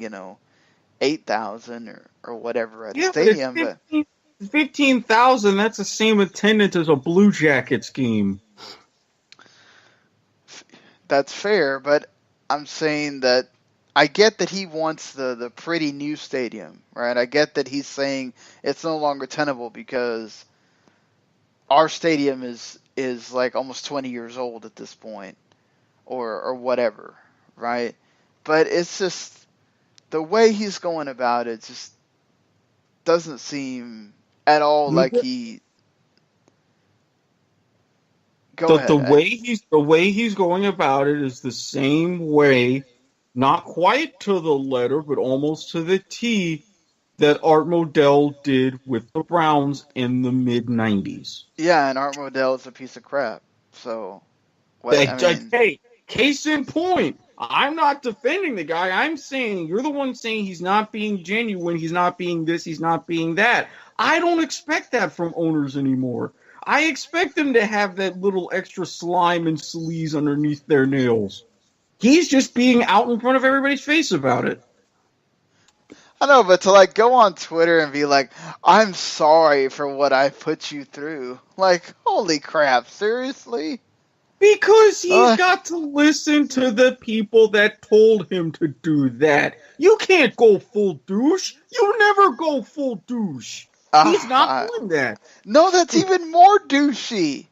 8,000 or whatever at a Yeah, but it's stadium, but 15,000. That's the same attendance as a Blue Jackets game. that's fair. But I'm saying that I get that he wants the pretty new stadium, right? I get that he's saying it's no longer tenable because our stadium is like almost 20 years old at this point, or whatever, right? But it's just the way he's going about it just doesn't seem at all like he. Go The ahead. way he's going about it is the same way, not quite to the letter, but almost to the T, that Art Modell did with the Browns in the mid-90s. Yeah, and Art Modell is a piece of crap. So, what I mean, Hey, case in point, I'm not defending the guy. I'm saying you're the one saying he's not being genuine, he's not being this, he's not being that. I don't expect that from owners anymore. I expect them to have that little extra slime and sleaze underneath their nails. He's just being out in front of everybody's face about it. I know, but to like go on Twitter and be like, "I'm sorry for what I put you through," like, holy crap, seriously? Because he's got to listen to the people that told him to do that. You can't go full douche. You never go full douche. He's not doing that. No, that's even more douchey.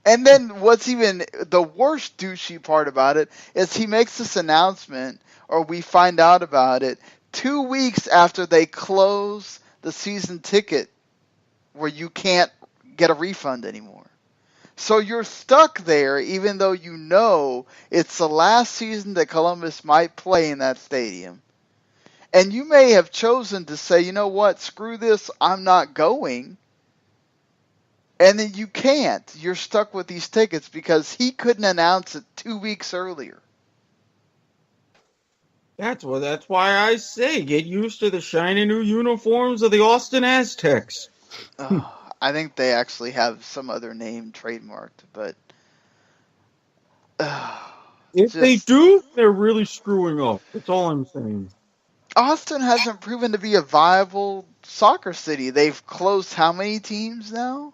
And then what's even the worst douchey part about it is he makes this announcement, or we find out about it, 2 weeks after they close the season ticket where you can't get a refund anymore. So you're stuck there even though you know it's the last season that Columbus might play in that stadium. And you may have chosen to say, you know what, screw this, I'm not going. And then you can't. You're stuck with these tickets because he couldn't announce it 2 weeks earlier. That's why I say get used to the shiny new uniforms of the Austin Aztecs. I think they actually have some other name trademarked, but if they do, they're really screwing up. That's all I'm saying. Austin hasn't proven to be a viable soccer city. They've closed how many teams now?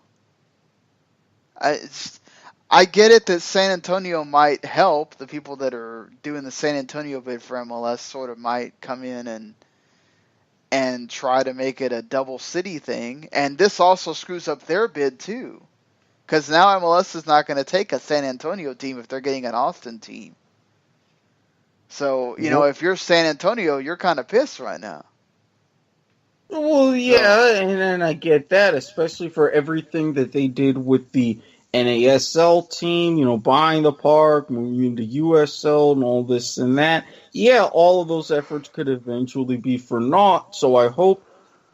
I get it that San Antonio might help. The people that are doing the San Antonio bid for MLS sort of might come in and try to make it a double city thing. And this also screws up their bid too. Because now MLS is not going to take a San Antonio team if they're getting an Austin team. So, you know, if you're San Antonio, you're kind of pissed right now. Well, yeah, and I get that, especially for everything that they did with the NASL team, you know, buying the park, moving to USL and all this and that. Yeah, all of those efforts could eventually be for naught, so I hope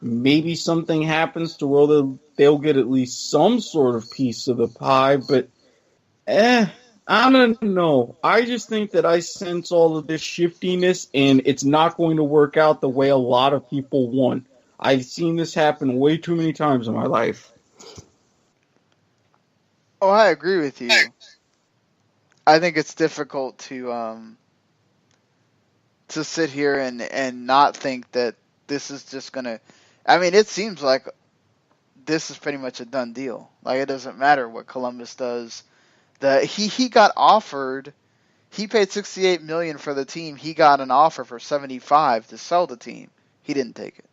maybe something happens to where they'll get at least some sort of piece of the pie, but I don't know. I just think that I sense all of this shiftiness, and it's not going to work out the way a lot of people want. I've seen this happen way too many times in my life. Oh, I agree with you. I think it's difficult to sit here and not think that this is just gonna. I mean, it seems like this is pretty much a done deal. Like, it doesn't matter what Columbus does. He got offered. He paid $68 million for the team. He got an offer for $75 to sell the team. He didn't take it.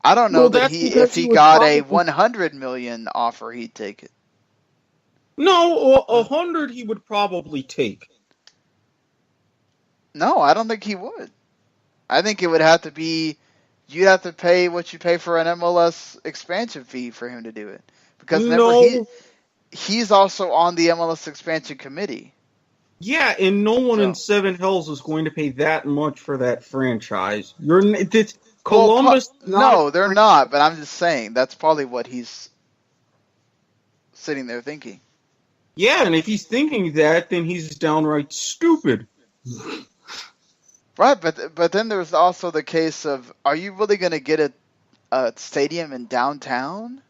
I don't know that if he got a $100 million offer, he'd take it. No, 100 he would probably take. No, I don't think he would. I think it would have to be, you'd have to pay what you pay for an MLS expansion fee for him to do it. Because remember, he's also on the MLS expansion committee. Yeah, and no one in seven hells is going to pay that much for that franchise. Columbus. No, they're not. But I'm just saying that's probably what he's sitting there thinking. Yeah, and if he's thinking that, then he's downright stupid. Right, but then there's also the case of, are you really going to get a stadium in downtown?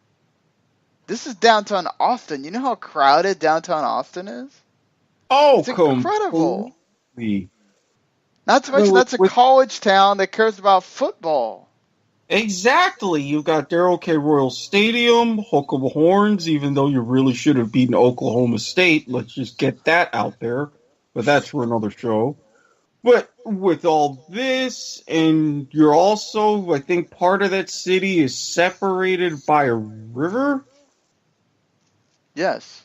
This is downtown Austin. You know how crowded downtown Austin is? Oh, it's incredible. Not to I mean, mention that's a college town that cares about football. exactly. You've got Darrell K. Royal Stadium, Hook 'em Horns, even though you really should have beaten Oklahoma State. Let's just get that out there. But that's for another show. But with all this, and you're also, I think part of that city is separated by a river? Yes.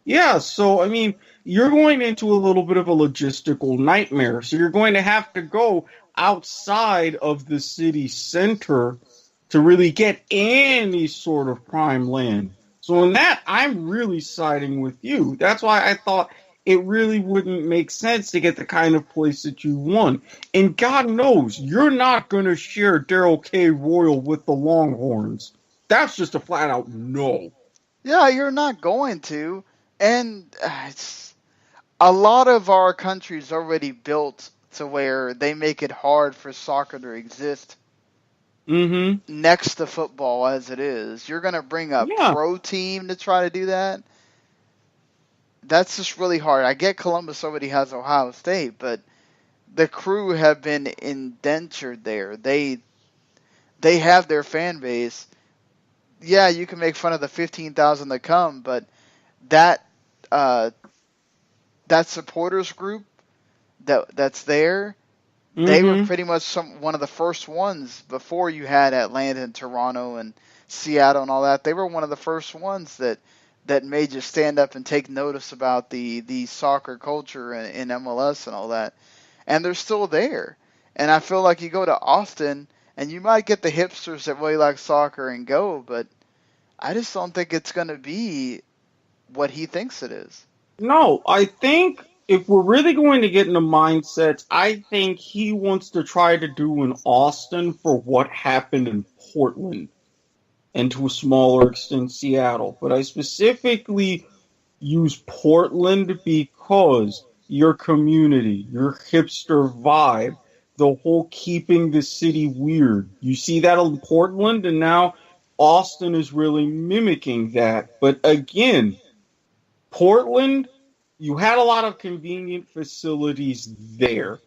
Yeah, so I mean, you're going into a little bit of a logistical nightmare. So you're going to have to go outside of the city center to really get any sort of prime land. So in that, I'm really siding with you. That's why I thought it really wouldn't make sense to get the kind of place that you want. And God knows, you're not going to share Darrell K. Royal with the Longhorns. That's just a flat out no. Yeah, you're not going to. And a lot of our country's already built to where they make it hard for soccer to exist Mm-hmm. next to football as it is. You're going to bring a Yeah. pro team to try to do that. That's just really hard. I get Columbus already has Ohio State, but the Crew have been indentured there. They have their fan base. Yeah, you can make fun of the 15,000 that come, but that uh, that supporters group that's there, they were Mm-hmm. pretty much one of the first ones before you had Atlanta and Toronto and Seattle and all that. They were one of the first ones that made you stand up and take notice about the soccer culture in MLS and all that. And they're still there. And I feel like you go to Austin and you might get the hipsters that really like soccer and go, but I just don't think it's going to be what he thinks it is. No, I think if we're really going to get into mindsets, I think he wants to try to do in Austin for what happened in Portland and to a smaller extent Seattle. But I specifically use Portland because your community, your hipster vibe, the whole keeping the city weird. You see that in Portland, and now Austin is really mimicking that. But again, Portland, you had a lot of convenient facilities there.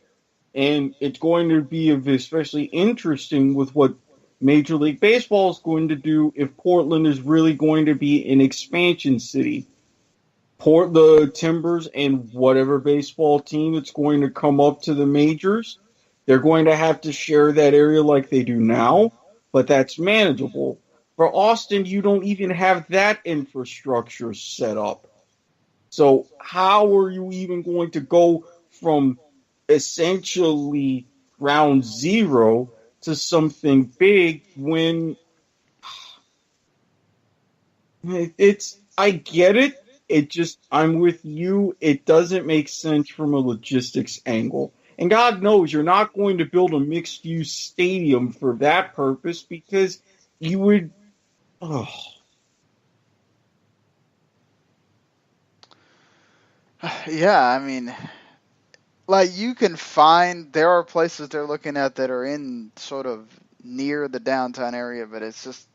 And it's going to be especially interesting with what Major League Baseball is going to do if Portland is really going to be an expansion city. The Timbers and whatever baseball team that's going to come up to the majors, they're going to have to share that area like they do now, but that's manageable. For Austin, you don't even have that infrastructure set up. So how are you even going to go from essentially ground zero to something big when I get it. It just, I'm with you. It doesn't make sense from a logistics angle. And God knows you're not going to build a mixed use stadium for that purpose because you would, oh, Yeah, I mean, like you can find there are places they're looking at that are in sort of near the downtown area, but it's just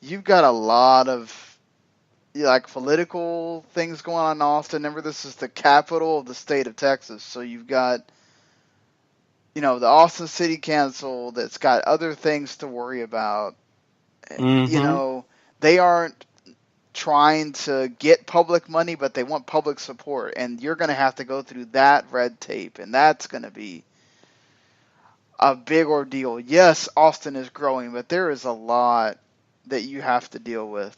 you've got a lot of like political things going on in Austin. Remember, this is the capital of the state of Texas, so you've got the Austin City Council that's got other things to worry about. You mm-hmm. know, they aren't trying to get public money, but they want public support, and you're going to have to go through that red tape, and that's going to be a big ordeal. Yes, Austin is growing, but there is a lot that you have to deal with.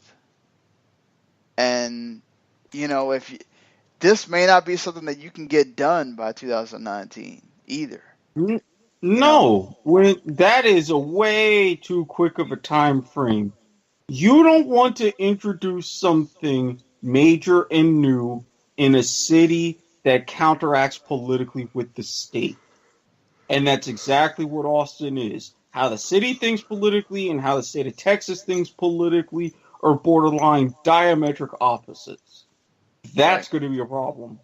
And if this may not be something that you can get done by 2019 either. No, when that is a way too quick of a time frame. You don't want to introduce something major and new in a city that counteracts politically with the state. And that's exactly what Austin is. How the city thinks politically and how the state of Texas thinks politically are borderline diametric opposites. That's Right. going to be a problem.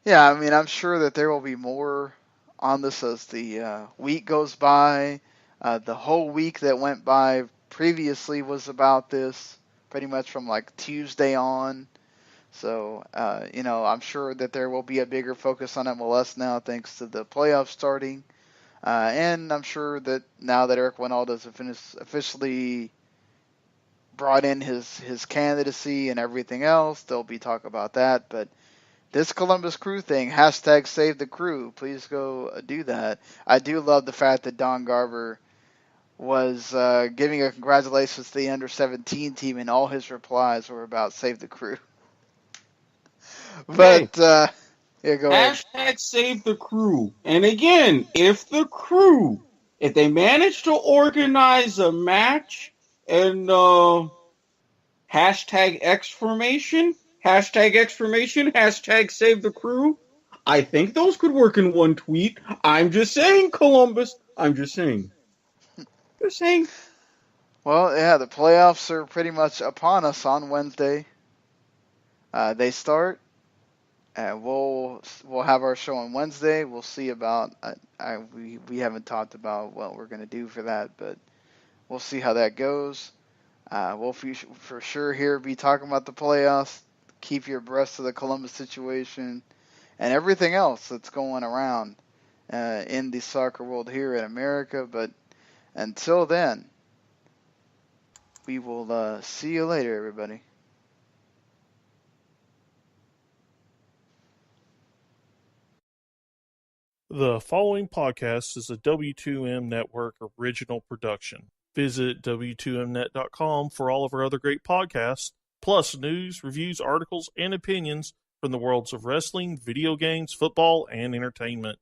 Yeah, I mean, I'm sure that there will be more on this as the week goes by. The whole week that went by previously was about this, pretty much from like Tuesday on. So, I'm sure that there will be a bigger focus on MLS now thanks to the playoffs starting. And I'm sure that now that Erik Wynald has officially brought in his candidacy and everything else, there'll be talk about that. But this Columbus Crew thing, hashtag save the crew, please go do that. I do love the fact that Don Garber was giving a congratulations to the under-17 team, and all his replies were about save the crew. But, yeah, go ahead. Hashtag save the crew. And again, if they manage to organize a match and hashtag exclamation, hashtag save the crew, I think those could work in one tweet. I'm just saying, Columbus. I'm just saying. Well, yeah, the playoffs are pretty much upon us on Wednesday. They start. We'll have our show on Wednesday. We'll see about. We haven't talked about what we're going to do for that, but we'll see how that goes. We'll for sure here be talking about the playoffs. Keep you abreast of the Columbus situation and everything else that's going around in the soccer world here in America. But until then, we will see you later, everybody. The following podcast is a W2M Network original production. Visit W2Mnet.com for all of our other great podcasts, plus news, reviews, articles, and opinions from the worlds of wrestling, video games, football, and entertainment.